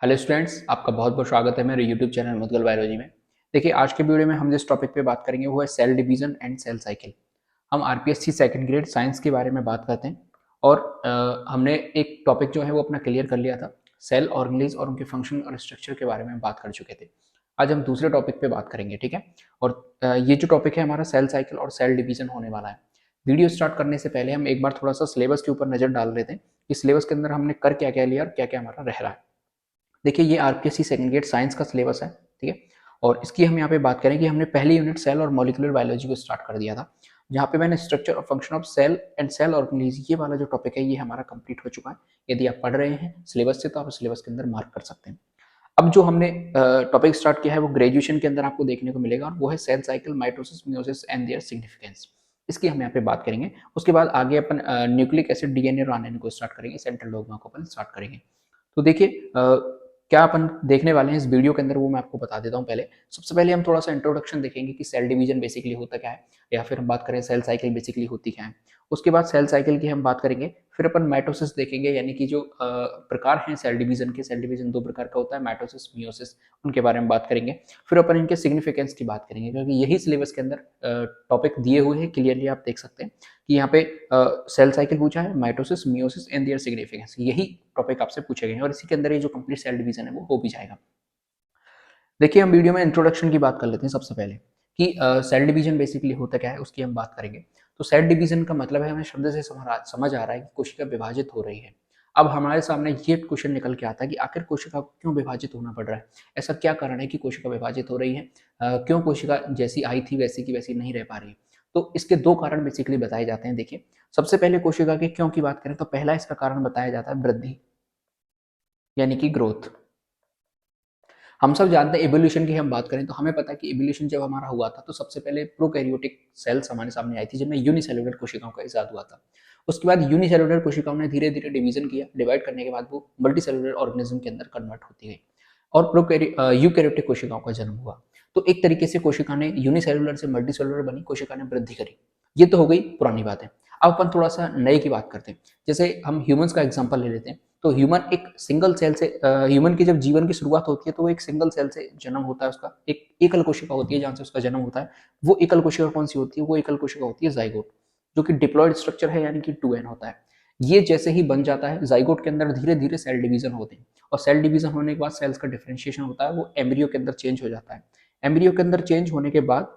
Hello students, आपका बहुत बहुत स्वागत है मेरे यूट्यूब चैनल मुदगल बायोलॉजी में। देखिए, आज के वीडियो में हम जिस टॉपिक पे बात करेंगे वो है cell division and cell cycle. हम आरपीएससी सेकंड ग्रेड साइंस के बारे में बात करते हैं और हमने एक टॉपिक जो है वो अपना क्लियर कर लिया था। सेल ऑर्गेनेल्स और उनके फंक्शन और स्ट्रक्चर के बारे में बात कर चुके थे। आज हम दूसरे टॉपिक पे बात करेंगे, ठीक है। और ये जो टॉपिक है हमारा सेल साइकिल और सेल डिवीजन होने वाला है। वीडियो स्टार्ट करने से पहले हम एक बार थोड़ा सा सिलेबस के ऊपर नजर डाल लेते हैं कि सिलेबस के अंदर हमने कर क्या क्या लिया और क्या क्या हमारा रह रहा है। देखिए, ये आरपीएससी सेकंड ग्रेड साइंस का सिलेबस है, ठीक है। और इसकी हम यहाँ पे बात करें कि हमने पहली यूनिट सेल और मॉलिक्यूलर बायोलॉजी को स्टार्ट कर दिया था, जहाँ पे मैंने स्ट्रक्चर और function of cell and cell organelles ये वाला जो टॉपिक है ये हमारा कंप्लीट हो चुका है। यदि आप पढ़ रहे हैं सिलेबस से तो आप सिलेबस के अंदर मार्क कर सकते हैं। अब जो हमने टॉपिक स्टार्ट किया है वो ग्रेजुएशन के अंदर आपको देखने को मिलेगा और वो है cell cycle, mitosis, meiosis and their significance. इसकी हम यहाँ पे बात करेंगे। उसके बाद आगे अपन न्यूक्लिक एसिड, डीएनए और आरएनए को स्टार्ट करेंगे, सेंट्रल डोग्मा को अपन स्टार्ट करेंगे। तो देखिए, क्या अपन देखने वाले हैं इस वीडियो के अंदर वो मैं आपको बता देता हूँ। पहले सबसे पहले हम थोड़ा सा इंट्रोडक्शन देखेंगे कि सेल डिवीजन बेसिकली होता क्या है, या फिर हम बात करें सेल साइकिल बेसिकली होती क्या है। उसके बाद सेल साइकिल की हम बात करेंगे, फिर अपन माइटोसिस देखेंगे, यानी कि जो प्रकार हैं सेल डिवीजन के। सेल डिवीजन दो प्रकार का होता है, माइटोसिस, मियोसिस, उनके बारे में बात करेंगे। फिर अपन इनके सिग्निफिकेंस की बात करेंगे, क्योंकि यही सिलेबस के अंदर टॉपिक दिए हुए हैं। क्लियरली आप देख सकते हैं कि यहाँ पे सेल साइकिल पूछा है, mitosis, meiosis and their significance, यही टॉपिक आपसे पूछे गए हैं और इसी के अंदर ये जो कंप्लीट सेल डिवीजन है वो हो भी जाएगा। देखिए, हम वीडियो में इंट्रोडक्शन की बात कर लेते हैं सबसे पहले कि सेल डिवीजन बेसिकली होता क्या है, उसकी हम बात करेंगे। तो सेल डिवीजन का मतलब है, हमें शब्द से समझ आ रहा है कि कोशिका विभाजित हो रही है। अब हमारे सामने ये क्वेश्चन निकल के आता है कि आखिर कोशिका को क्यों विभाजित होना पड़ रहा है, ऐसा क्या कारण है कि कोशिका विभाजित हो रही है। क्यों कोशिका जैसी आई थी वैसी की वैसी नहीं रह पा रही है। तो इसके दो कारण बेसिकली बताए जाते हैं। देखिए, सबसे पहले कोशिका के क्यों की बात करें तो पहला इसका कारण बताया जाता है वृद्धि, यानी कि ग्रोथ। हम सब जानते हैं इवोल्यूशन की हम बात करें तो हमें पता है कि इवोल्यूशन जब हमारा हुआ था तो सबसे पहले प्रोकैरियोटिक सेल्स हमारे सामने आई थी, जिनमें यूनिसेलुलर कोशिकाओं का इजाद हुआ था। उसके बाद यूनिसेलुलर कोशिकाओं ने धीरे धीरे डिवीजन किया, डिवाइड करने के बाद वो मल्टीसेलुलर ऑर्गेनिज्म के अंदर कन्वर्ट होती गई और यूकैरियोटिक कोशिकाओं का जन्म हुआ। तो एक तरीके से कोशिका ने यूनिसेलुलर से मल्टीसेलुलर बनी, कोशिका ने वृद्धि करी। ये तो हो गई पुरानी बात है। अब अपन थोड़ा सा नए की बात करते हैं। जैसे हम ह्यूमंस का एग्जांपल ले लेते हैं। तो ह्यूमन एक सिंगल सेल से, ह्यूमन की जब जीवन की शुरुआत होती है तो वो एक सिंगल सेल से जन्म होता है, उसका एक एकल कोशिका होती है जहां से उसका जन्म होता है। वो एकल कोशिका कौन सी होती है, वो एकल कोशिका होती है जाइगोट, जो कि डिप्लॉयड स्ट्रक्चर है, यानी कि 2n होता है। ये जैसे ही बन जाता है जाइगोट के अंदर धीरे धीरे सेल डिवीजन होते हैं और सेल डिवीजन होने के बाद सेल्स का डिफरेंशिएशन होता है, वो एम्ब्रियो के अंदर चेंज हो जाता है। एम्ब्रियो के अंदर चेंज होने के बाद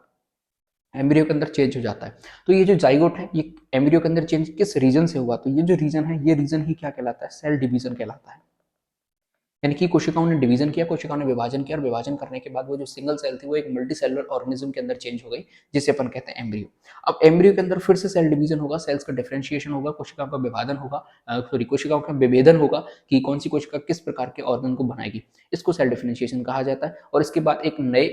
एम्ब्रियो के अंदर चेंज हो जाता है। तो ये जो जाइगोट है ये एम्ब्रियो के अंदर चेंज किस रीजन से हुआ, तो ये जो रीजन है ये रीजन ही क्या कहलाता है, सेल डिवीजन कहलाता है। यानी कि कोशिकाओं ने डिवीजन किया, कोशिकाओं ने विभाजन किया और विभाजन करने के बाद वो जो सिंगल सेल थी वो एक मल्टी सेलुलर ऑर्गेनिज्म के अंदर चेंज हो गई, जिसे अपन कहते हैं एम्ब्रियो। अब एम्ब्रियो के अंदर फिर से सेल डिवीजन होगा, सेल्स का डिफरेंशिएशन होगा, कोशिकाओं का विभाजन होगा, सॉरी कोशिकाओं का विभेदन होगा कि कौन सी कोशिका किस प्रकार के ऑर्गन को बनाएगी। इसको सेल डिफरेंशिएशन कहा जाता है और इसके बाद एक नए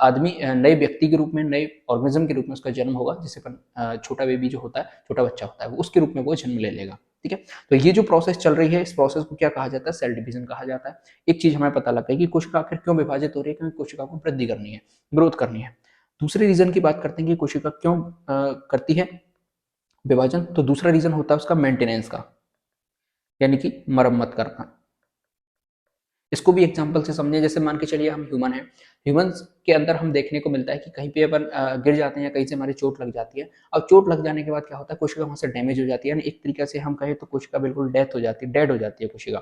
आदमी, नए व्यक्ति के रूप में, नए ऑर्गेनिज्म के रूप में उसका जन्म होगा, जिसे अपन छोटा बेबी जो होता है, छोटा बच्चा होता है, वो उसके रूप में वो जन्म ले लेगा। ठीक है। तो ये जो प्रोसेस चल रही है इस प्रोसेस को क्या कहा जाता है, सेल डिवीजन कहा जाता है। एक चीज हमें पता लग गई कि कोशिका आखिर क्यों विभाजित हो रही है, क्योंकि कोशिका को वृद्धि करनी है, ग्रोथ करनी है। दूसरे रीजन की बात करते हैं कि कोशिका क्यों करती है विभाजन, तो दूसरा रीजन होता है उसका मेंटेनेंस का, यानी कि मरम्मत करना। इसको भी एग्जांपल से समझें। जैसे मान के चलिए हम ह्यूमन हैं, ह्यूमंस के अंदर हम देखने को मिलता है कि कहीं पे अपन गिर जाते हैं या कहीं से हमारी चोट लग जाती है। अब चोट लग जाने के बाद क्या होता है, कोशिका वहां से डैमेज हो जाती है, यानी एक तरीके से हम कहें तो कोशिका बिल्कुल डेथ हो जाती है, डेड हो जाती है कोशिका।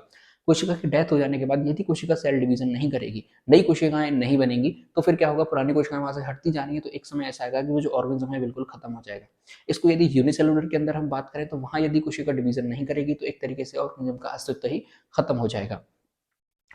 कोशिका की डेथ हो जाने के बाद यदि कोशिका सेल डिवीजन नहीं करेगी, नई कोशिकाएं नहीं बनेंगी, तो फिर क्या होगा, पुरानी कोशिकाएं वहां से हटती जाएंगी, तो एक समय ऐसा आएगा कि वो जो ऑर्गेनिज्म है बिल्कुल खत्म हो जाएगा। इसको यदि यूनिसेलुलर के अंदर हम बात करें तो वहां यदि कोशिका डिवीजन नहीं करेगी तो एक तरीके से ऑर्गेनिज्म का अस्तित्व ही खत्म हो जाएगा।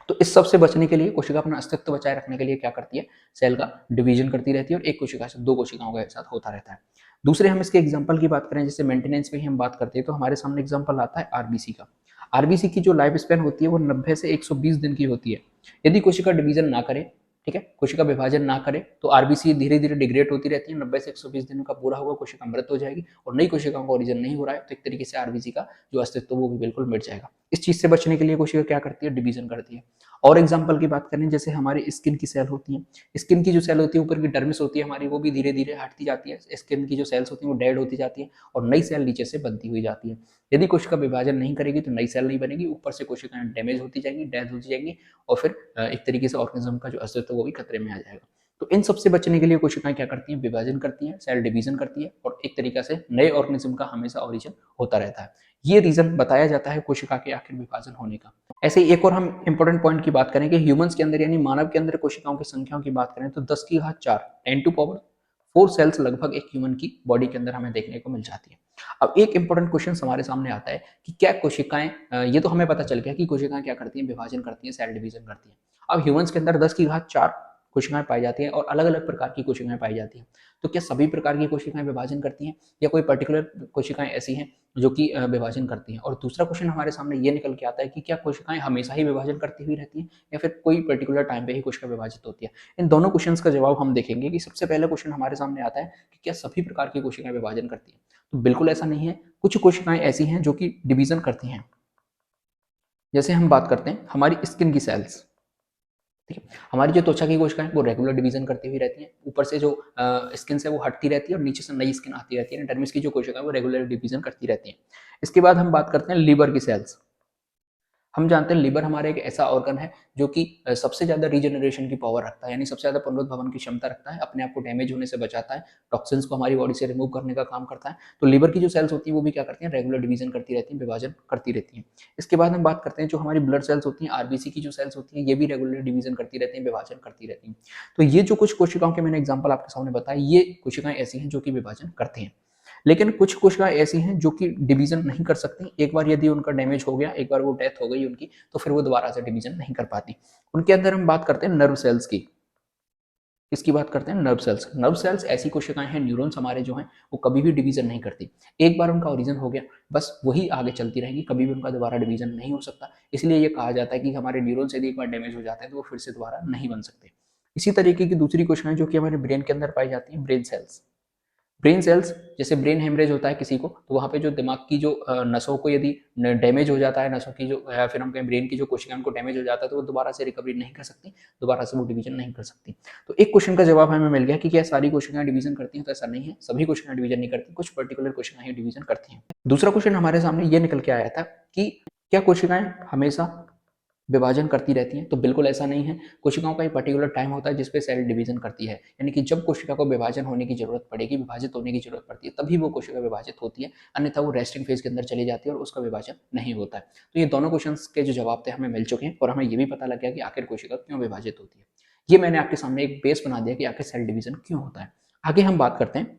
तो इस सब से बचने के लिए कोशिका अपना अस्तित्व बचाए रखने के लिए क्या करती है, सेल का डिवीजन करती रहती है और एक कोशिका से दो कोशिकाओं का एक साथ होता रहता है। दूसरे हम इसके एग्जांपल की बात करें, जैसे मेंटेनेंस में ही हम बात करते हैं, तो हमारे सामने एग्जांपल आता है आरबीसी का। आरबीसी की जो लाइफ स्पैन होती है वो 90 से 120 दिन की होती है। यदि कोशिका डिवीजन ना करे, ठीक है, कोशिका विभाजन ना करे तो आरबीसी धीरे धीरे डिग्रेड होती रहती है, 90 से 120 दिनों का पूरा होगा, कोशिका मृत हो जाएगी और नई कोशिकाओं का ओरिजन नहीं हो रहा है तो एक तरीके से आरबीसी का जो अस्तित्व वो भी बिल्कुल मिट जाएगा। इस चीज से बचने के लिए कोशिका क्या करती है, डिवीजन करती है। और एग्जाम्पल की बात करें, जैसे हमारी स्किन की सेल होती है, स्किन की जो सेल होती है ऊपर की डर्मिस होती है हमारी, वो भी धीरे धीरे हटती जाती है, स्किन की जो सेल्स होती है वो डेड होती जाती है और नई सेल नीचे से बनती हुई जाती है। यदि कोशिका विभाजन नहीं करेगी तो नई सेल नहीं बनेगी, ऊपर से कोशिकाएं डैमेज होती जाएंगी, डेथ होती जाएंगी और फिर एक तरीके से ऑर्गेनिज्म का जो अस्तित्व वो भी खतरे में आ जाएगा। तो इन सबसे बचने के लिए कोशिकाएं क्या करती हैं, विभाजन करती हैं, सेल डिवीजन करती है और एक तरीका से नए ऑर्गेनिज्म का हमेशा ओरिजिन होता रहता है। ये रीजन बताया जाता है कोशिका के आखिर विभाजन होने का। ऐसे ही एक और हम इंपॉर्टेंट पॉइंट की बात करें कि ह्यूमंस के अंदर यानी मानव के अंदर कोशिकाओं की संख्याओं की बात करें तो 10 की घात 4 10 टू पावर 4 सेल्स लगभग एक ह्यूमन की बॉडी के अंदर हमें देखने को मिल जाती है। अब एक इंपॉर्टेंट क्वेश्चन हमारे सामने आता है कि क्या कोशिकाएं, ये तो हमें पता चल गया कि कोशिकाएं क्या करती हैं, विभाजन करती हैं, सेल डिवीजन करती हैं। अब ह्यूमंस के अंदर 10 की घात 4 कोशिकाएं पाई जाती हैं और अलग अलग प्रकार की कोशिकाएं पाई जाती हैं। तो क्या सभी प्रकार की कोशिकाएं विभाजन करती हैं या कोई पर्टिकुलर कोशिकाएं ऐसी हैं जो कि विभाजन करती हैं? और दूसरा क्वेश्चन हमारे सामने ये निकल के आता है कि क्या कोशिकाएं हमेशा ही विभाजन करती हुई रहती हैं या फिर कोई पर्टिकुलर टाइम पे ही कोशिका विभाजित होती है? इन दोनों क्वेश्चंस का जवाब हम देखेंगे कि सबसे पहला क्वेश्चन हमारे सामने आता है कि क्या सभी प्रकार की कोशिकाएं विभाजन करती हैं? तो बिल्कुल ऐसा नहीं है, कुछ कोशिकाएं ऐसी हैं जो कि डिवीजन करती हैं। जैसे हम बात करते हैं हमारी स्किन की सेल्स, ठीक है, हमारी जो त्वचा की कोशिकाएं वो रेगुलर डिवीजन करती हुई रहती हैं, ऊपर से जो स्किन से वो हटती रहती है और नीचे से नई स्किन आती रहती है, डर्मिस की जो कोशिकाएं वो रेगुलर डिवीजन करती रहती हैं। इसके बाद हम बात करते हैं लीवर की सेल्स। हम जानते हैं लीवर हमारा एक ऐसा ऑर्गन है जो कि सबसे ज्यादा रीजनरेशन की पावर रखता है, यानी सबसे ज्यादा पुनरुद्भवन की क्षमता रखता है, अपने आप को डैमेज होने से बचाता है, टॉक्सिन्स को हमारी बॉडी से रिमूव करने का काम करता है। तो लीवर की जो सेल्स होती है वो भी क्या करती हैं, रेगुलर डिवीजन करती रहती हैं, विभाजन करती रहती हैं। इसके बाद हम बात करते हैं जो हमारी ब्लड सेल्स होती हैं, आरबीसी की जो सेल्स होती हैं, ये भी रेगुलर डिवीजन करती रहती हैं, विभाजन करती रहती हैं। तो ये जो कुछ कोशिकाओं के मैंने एग्जाम्पल आपके सामने बताया, ये कोशिकाएं ऐसी हैं जो कि विभाजन करती हैं। लेकिन कुछ कोशिकाएं ऐसी हैं जो कि डिवीजन नहीं कर सकती, एक बार यदि उनका डैमेज हो गया, एक बार वो डेथ हो गई उनकी, तो फिर वो दोबारा से डिवीजन नहीं कर पाती। उनके अंदर हम बात करते हैं नर्व सेल्स की। इसकी बात करते हैं नर्व सेल्स। नर्व सेल्स ऐसी कोशिकाएं हैं, न्यूरॉन्स हमारे जो हैं वो कभी भी डिवीजन नहीं करती। एक बार उनका ओरिजिन हो गया बस वही आगे चलती रहेगी, कभी भी उनका दोबारा डिवीजन नहीं हो सकता। इसलिए ये कहा जाता है कि हमारे न्यूरॉन्स यदि एक बार डैमेज हो जाते हैं तो वो फिर से दोबारा नहीं बन सकते। इसी तरीके की दूसरी कोशिकाएं जो कि हमारे ब्रेन के अंदर पाई जाती हैं, ब्रेन सेल्स। ब्रेन सेल्स, जैसे ब्रेन हेमरेज होता है किसी को तो वहाँ पे जो दिमाग की जो नसों को यदि डैमेज हो जाता है, नसों की जो फिर हम कहें ब्रेन की जो कोशिकाएं उनको डैमेज हो जाता है तो वो दोबारा से रिकवरी नहीं कर सकती, दोबारा से वो डिवीजन नहीं कर सकती। तो एक क्वेश्चन का जवाब हमें मिल गया कि क्या सारी कोशिकाएं डिवीजन करती हैं, तो ऐसा नहीं है, सभी कोशिकाएं डिवीजन नहीं करती, कुछ पर्टिकुलर कोशिकाएं ही डिवीजन करती हैं। दूसरा क्वेश्चन हमारे सामने ये निकल के आया था कि क्या कोशिकाएं हमेशा विभाजन करती रहती हैं, तो बिल्कुल ऐसा नहीं है। कोशिकाओं का एक पर्टिकुलर टाइम होता है जिसपे सेल डिवीजन करती है, यानी कि जब कोशिका को विभाजन होने की जरूरत पड़ेगी, विभाजित होने की जरूरत पड़ती है, तभी वो कोशिका विभाजित होती है, अन्यथा वो रेस्टिंग फेज के अंदर चली जाती है और उसका विभाजन नहीं होता है। तो ये दोनों क्वेश्चन के जो जवाब थे हमें मिल चुके हैं और हमें ये भी पता लग गया कि आखिर कोशिका क्यों विभाजित होती है। ये मैंने आपके सामने एक बेस बना दिया कि आखिर सेल डिवीजन क्यों होता है। आगे हम बात करते हैं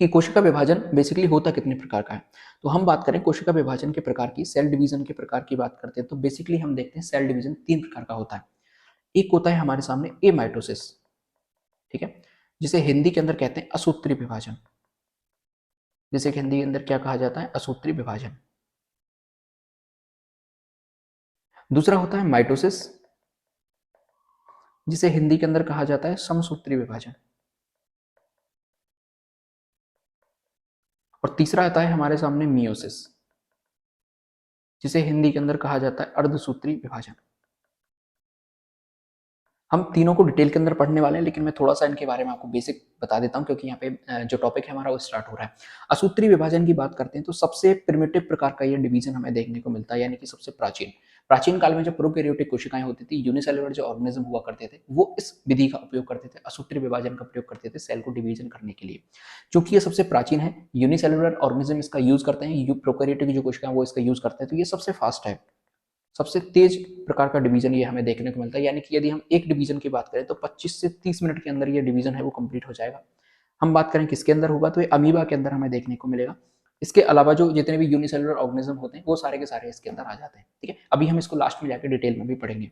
कि कोशिका विभाजन बेसिकली होता कितने प्रकार का है। तो हम बात करें कोशिका विभाजन के प्रकार की, सेल डिवीजन के प्रकार की बात करते हैं तो बेसिकली हम देखते हैं सेल डिवीजन 3 प्रकार का होता है। एक होता है हमारे सामने एमाइटोसिस, ठीक है, जिसे हिंदी के अंदर कहते हैं असूत्री विभाजन, जिसे हिंदी के अंदर क्या कहा जाता है, असूत्री विभाजन। दूसरा होता है माइटोसिस, जिसे हिंदी के अंदर कहा जाता है समसूत्री विभाजन। और तीसरा आता है हमारे सामने मियोसिस, जिसे हिंदी के अंदर कहा जाता है अर्धसूत्री विभाजन। हम तीनों को डिटेल के अंदर पढ़ने वाले हैं, लेकिन मैं थोड़ा सा इनके बारे में आपको बेसिक बता देता हूं क्योंकि यहाँ पे जो टॉपिक है हमारा वो स्टार्ट हो रहा है। असूत्री विभाजन की बात करते हैं तो सबसे प्रिमिटिव प्रकार का ये डिवीजन हमें देखने को मिलता है, यानी कि सबसे प्राचीन प्राचीन काल में जब प्रोकैरियोटिक कोशिकाएं होती थी, यूनिसेलुलर जो ऑर्गेनिज्म हुआ करते थे, वो इस विधि का उपयोग करते थे, असूत्री विभाजन का प्रयोग करते थे सेल को डिवीजन करने के लिए। चूंकि ये सबसे प्राचीन है, यूनिसेलुलर ऑर्गेनिज्म इसका यूज करते हैं, प्रोकैरियोटिक जो कोशिकाएं वो इसका यूज करते हैं, तो ये सबसे फास्ट है, सबसे तेज प्रकार का डिवीजन ये हमें देखने को मिलता है। यानी कि यदि हम एक डिवीजन की बात करें तो 25 से 30 मिनट के अंदर ये डिवीजन है वो कंप्लीट हो जाएगा। हम बात करें किसके अंदर होगा तो ये अमीबा के अंदर हमें देखने को मिलेगा। इसके अलावा जो जितने भी यूनिसेलुलर ऑर्गेनिज्म होते हैं वो सारे के सारे इसके अंदर आ जाते हैं, ठीक है। अभी हम इसको लास्ट में जाकर डिटेल में भी पढ़ेंगे।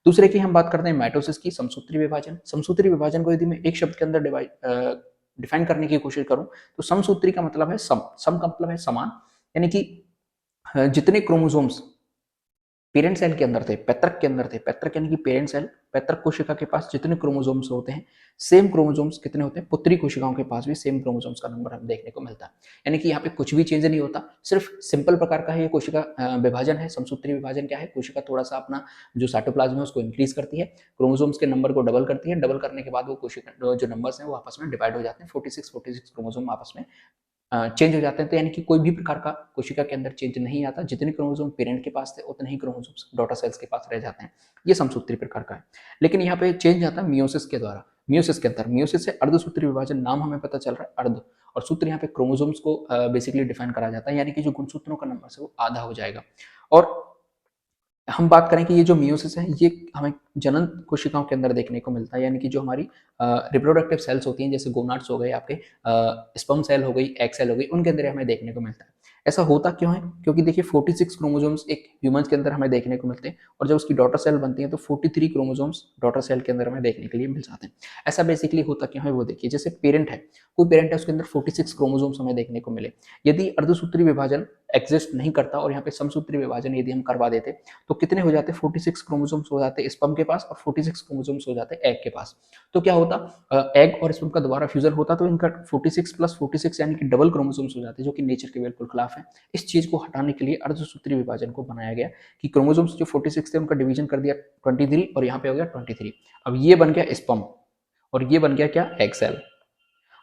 दूसरे की हम बात करते हैं माइटोसिस की, समसूत्री विभाजन। समसूत्री विभाजन को यदि मैं एक शब्द के अंदर डिफाइन करने की कोशिश करूं तो समसूत्री का मतलब है सम का मतलब है समान, यानी कि जितने क्रोमोसोम्स पेरेंट सेल के अंदर थे, पैतृक के अंदर थे, पैतृक यानी कि पेरेंट सेल, पैतृक कोशिका के पास जितने क्रोमोसोम्स होते हैं, सेम क्रोमोसोम्स कितने होते हैं, पुत्री कोशिकाओं के पास भी सेम क्रोमोसोम्स का नंबर हमें देखने को मिलता है। यानी कि यहाँ पे कुछ भी चेंज नहीं होता, सिर्फ सिंपल प्रकार का ये कोशिका विभाजन है। समसूत्री विभाजन क्या है, कोशिका थोड़ा सा अपना जो साइटोप्लाज्म है उसको इंक्रीज करती है, क्रोमोसोम्स के नंबर को डबल करती है, डबल करने के बाद वो कोशिका जो नंबर्स हैं वो आपस में डिवाइड हो जाते हैं, 46 क्रोमोसोम आपस में चेंज हो जाते हैं। तो यानी कि कोई भी प्रकार का कोशिका के अंदर चेंज नहीं आता, जितने क्रोमोसोम पेरेंट के पास थे उतने ही क्रोमोसोम्स डॉटर सेल्स के पास रह जाते हैं। ये समसूत्री प्रकार का है। लेकिन यहाँ पे चेंज आता है मियोसिस के द्वारा। मियोसिस के अंदर, मियोसिस से अर्धसूत्री विभाजन, नाम हमें पता चल रहा है अर्ध, और सूत्र यहाँ पे क्रोमोसोम्स को बेसिकली डिफाइन करा जाता है, यानी कि जो गुणसूत्रों का नंबर है वो आधा हो जाएगा। और हम बात करें कि ये जो मियोसिस है ये हमें जनन कोशिकाओं के अंदर देखने को मिलता है, यानी कि जो हमारी रिप्रोडक्टिव सेल्स होती हैं, जैसे गोनाड्स हो गए, आपके स्पर्म सेल हो गई, एग सेल हो गई, उनके अंदर हमें देखने को मिलता है। ऐसा होता क्यों है, क्योंकि देखिए 46 क्रोमोसोम्स एक ह्यूमंस के अंदर हमें देखने को मिलते हैं, और जब उसकी डॉटर सेल बनती है तो 43 क्रोमोसोम्स डॉटर सेल के अंदर हमें देखने के लिए मिल जाते हैं। ऐसा बेसिकली होता क्यों है वो देखिए, जैसे पेरेंट है, कोई पेरेंट है, उसके अंदर 46 क्रोमोसोम्स हमें देखने को मिले, यदि अर्धसूत्री विभाजन एग्जिस्ट नहीं करता और यहाँ पे समसूत्री विभाजन यदि हम करवा देते तो कितने हो जाते, 46 क्रोमोसोम्स हो जाते स्पर्म के पास और 46 क्रोमोसोम्स हो जाते एग के पास। तो क्या होता, एग और स्पर्म का दोबारा फ्यूजन होता तो इनका 46 प्लस 46 यानी कि डबल क्रोमोसोम्स हो जाते, जो कि नेचर के बिल्कुल खिलाफ है। इस चीज को हटाने के लिए अर्धसूत्री विभाजन को बनाया गया कि क्रोमोसोम्स जो 46 थे उनका डिवीजन कर दिया 23, और यहाँ पे हो गया 23। अब ये बन गया स्पर्म और ये बन गया क्या, एग सेल।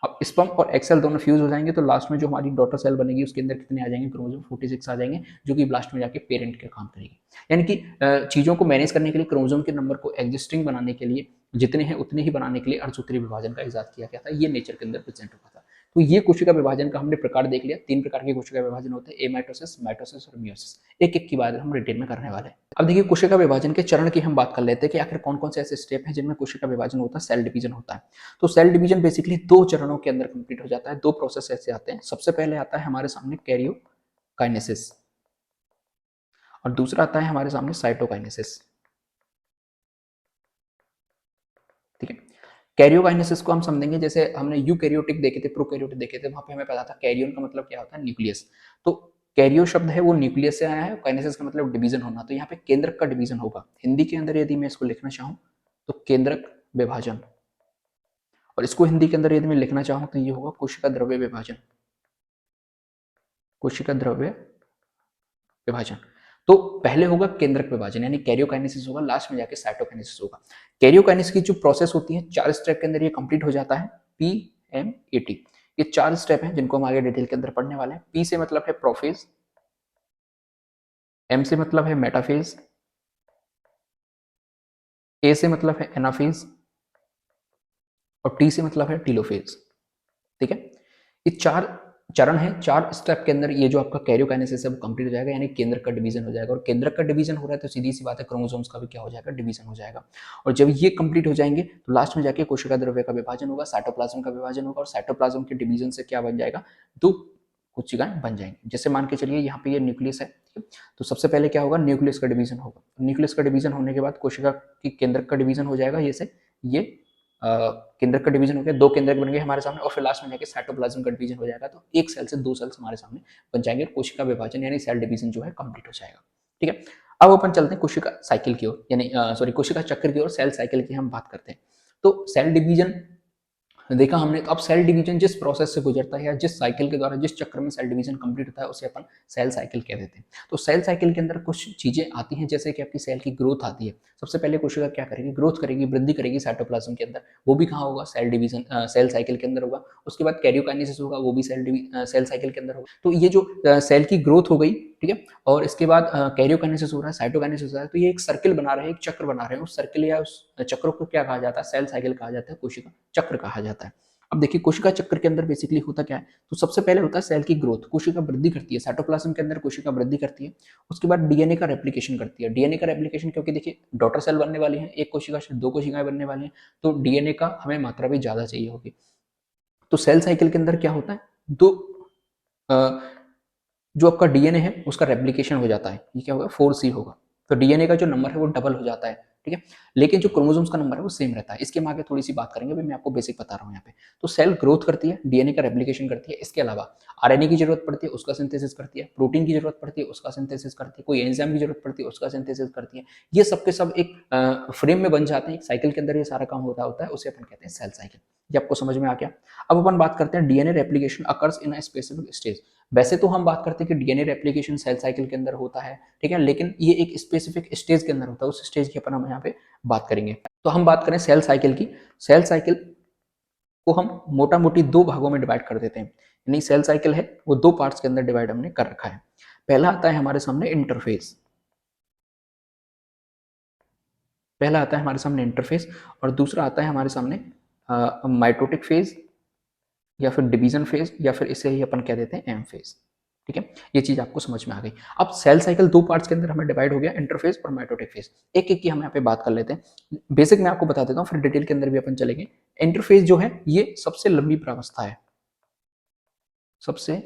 अब स्पर्म और एक्सेल दोनों फ्यूज हो जाएंगे तो लास्ट में जो हमारी डॉटर सेल बनेगी उसके अंदर कितने आ जाएंगे, क्रोमोसोम 46 आ जाएंगे, जो कि लास्ट में जाके पेरेंट के काम करेगी। यानी कि चीजों को मैनेज करने के लिए, क्रोमोसोम के नंबर को एग्जिस्टिंग बनाने के लिए, जितने हैं उतने ही बनाने के लिए अर्धसूत्री विभाजन का इजाद किया गया था। ये नेचर के अंदर प्रेजेंट हुआ था। तो ये कोशिका विभाजन का हमने प्रकार देख लिया। 3 प्रकार के कोशिका विभाजन होते हैं, एमाइटोसिस, माइटोसिस और मियोसिस। एक एक की बात हम डिटेल में करने वाले हैं। अब देखिए कोशिका विभाजन के चरण की हम बात कर लेते हैं कि आखिर कौन कौन से ऐसे स्टेप हैं जिनमें कोशिका विभाजन होता है, सेल डिवीजन होता है। तो सेल डिवीजन बेसिकली 2 चरणों के अंदर कंप्लीट हो जाता है। 2 प्रोसेस ऐसे आते हैं। सबसे पहले आता है हमारे सामने कैरियोकाइनेसिस और दूसरा आता है हमारे सामने साइटोकाइनेसिस। ठीक है, कैरियोकाइनेसिस को हम समझेंगे जैसे हमने यूकैरियोटिक देखे थे, प्रोकैरियोटिक देखे थे, वहां पे हमें पता था कैरियन का मतलब क्या होता है, न्यूक्लियस। तो कैरियो शब्द है वो न्यूक्लियस से आया है, काइनेसिस का मतलब डिवीजन होना। तो यहाँ पे केंद्रक का डिवीजन होगा। हिंदी के अंदर यदि मैं इसको लिखना चाहूँ तो केंद्रक विभाजन, और इसको हिंदी के अंदर यदि मैं लिखना चाहूँ तो ये होगा कोशिका द्रव्य विभाजन। कोशिका द्रव्य विभाजन। तो पहले होगा केंद्रक विभाजन यानी कैरियोकाइनेसिस होगा, लास्ट में जाके साइटोकाइनेसिस होगा। कैरियोकाइनेसिस की जो प्रोसेस होती है 4 स्टेप के अंदर ये कंप्लीट हो जाता है, PMAT। ये 4 स्टेप हैं जिनको हम आगे डिटेल के अंदर पढ़ने वाले हैं। P से मतलब है प्रोफेज, M से मतलब है मेटाफेज, A से मतलब है एनाफेज और T से मतलब है टीलोफेज। ठीक है, ये 4 चरण है। 4 स्टेप के अंदर ये जो आपका कैरियोकाइनेसिस है वो कंप्लीट हो जाएगा, यानी केंद्र का डिवीजन हो जाएगा। और केंद्र का डिवीजन हो रहा है तो सीधी सी बात है क्रोमोसोम्स का भी क्या हो जाएगा, डिवीजन हो जाएगा। और जब ये कंप्लीट हो जाएंगे तो लास्ट में जाके कोशिका द्रव्य का विभाजन होगा, साइटोप्लाज्म का विभाजन होगा, और साइटोप्लाज्म के डिवीजन से क्या बन जाएगा, 2 कोशिकाएं बन जाएंगी। जैसे मान के चलिए यहाँ पे ये न्यूक्लियस है, तो सबसे पहले क्या होगा, न्यूक्लियस का डिवीजन होगा। न्यूक्लियस का डिवीजन होने के बाद कोशिका की केंद्रक का डिवीजन हो जाएगा, ये केंद्रक का डिवीजन हो गया, 2 केंद्रक बन गए हमारे सामने, और फिर लास्ट में जाके साइटोप्लाज्म का डिवीजन हो जाएगा। तो एक सेल से 2 सेल्स हमारे सामने बन जाएंगे और कोशिका विभाजन यानी सेल डिवीजन जो है कंप्लीट हो जाएगा। ठीक है, अब अपन चलते हैं कोशिका साइकिल की ओर, यानी कोशिका चक्र की ओर, सेल साइकिल की हम बात करते हैं। तो सेल डिवीजन देखा हमने। तो अब सेल डिवीजन जिस प्रोसेस से गुजरता है या जिस साइकिल के द्वारा, जिस चक्र में सेल डिवीजन कंप्लीट होता है उसे अपन सेल साइकिल कह देते हैं। तो सेल साइकिल के अंदर कुछ चीजें आती हैं, जैसे कि आपकी सेल की ग्रोथ आती है। सबसे पहले कोशिका क्या करेगी, ग्रोथ करेगी, वृद्धि करेगी साइटोप्लाज्म के अंदर। वो भी कहाँ होगा, सेल डिवीजन सेल साइकिल के अंदर होगा। उसके बाद कैरियोकाइनेसिस होगा, वो भी सेल साइकिल के अंदर होगा। तो ये जो सेल की ग्रोथ हो गई, ठीक है, और इसके बाद कैरियोकाइनेसिस हो रहा है, साइटोकाइनेसिस हो रहा है, तो ये एक सर्किल बना रहे हैं, एक चक्र बना रहे हैं। उस सर्किल या उस चक्र को क्या कहा जाता है, सेल साइकिल कहा जाता है, कोशिका चक्र कहा जाता है। अब देखिए कोशिका चक्र के अंदर बेसिकली होता क्या है, तो सबसे पहले होता है सेल की ग्रोथ। कोशिका वृद्धि करती है, साइटोप्लाज्म के अंदर कोशिका वृद्धि करती है। उसके बाद डीएनए का रेप्लिकेशन करती है। डीएनए का रेप्लिकेशन, क्योंकि देखिए डॉटर सेल बनने वाली है, एक कोशिका से 2 कोशिकाएं बनने वाली हैं, तो डीएनए का हमें मात्रा भी ज्यादा चाहिए होगी। तो सेल साइकिल के अंदर क्या होता है, दो जो आपका डीएनए है उसका रेप्लिकेशन हो जाता है। ये क्या होगा, 4C होगा। तो डीएनए का जो नंबर है वो डबल हो जाता है। ठीक है। लेकिन जो क्रोमोसोम्स का नंबर है वो सेम रहता है। इसके हम आगे थोड़ी सी बात करेंगे, अभी मैं आपको बेसिक बता रहा हूँ यहाँ पे। तो सेल ग्रोथ करती है, डीएनए का रेप्लिकेशन करती है, इसके अलावा आरएनए की जरूरत पड़ती है, उसका सिंथेसिस करती है, प्रोटीन की जरूरत पड़ती है, उसका सिंथेसिस करती है, कोई एंजाइम की जरूरत पड़ती है, उसका सिंथेसिस करती है। ये सब के सब एक फ्रेम में बन जाते हैं, एक साइकिल के अंदर ये सारा काम होता है, उसे अपन कहते हैं सेल साइकिल। ये आपको समझ में आ गया। अब अपन बात करते हैं DNA replication occurs in a specific stage. वैसे तो हम बात करते हैं कि डीएनए रेप्लिकेशन सेल साइकिल के अंदर होता है, ठीक है, लेकिन ये एक स्पेसिफिक स्टेज के अंदर होता है, उस स्टेज की अपन हम यहाँ पे बात करेंगे। तो हम बात करें सेल साइकिल की। सेल साइकिल को हम मोटा मोटी दो भागों में डिवाइड कर देते हैं, यानी सेल साइकिल है वो दो पार्ट्स के अंदर डिवाइड हमने कर रखा है। पहला आता है हमारे सामने इंटरफेस, पहला आता है हमारे सामने इंटरफेस, और दूसरा आता है हमारे सामने माइटोटिक फेज या फिर डिवीजन फेज, या फिर इसे ही अपन कह देते हैं एम फेज। ठीक है, ये चीज आपको समझ में आ गई। अब सेल साइकिल दो पार्ट्स के अंदर हमें डिवाइड हो गया, इंटरफेस और माइटोटिक फेज। एक एक की हम यहाँ पे बात कर लेते हैं। बेसिक मैं आपको बता देता हूँ, फिर डिटेल के अंदर भी अपन चलेंगे। इंटरफेस जो है ये सबसे लंबी प्रावस्था है, सबसे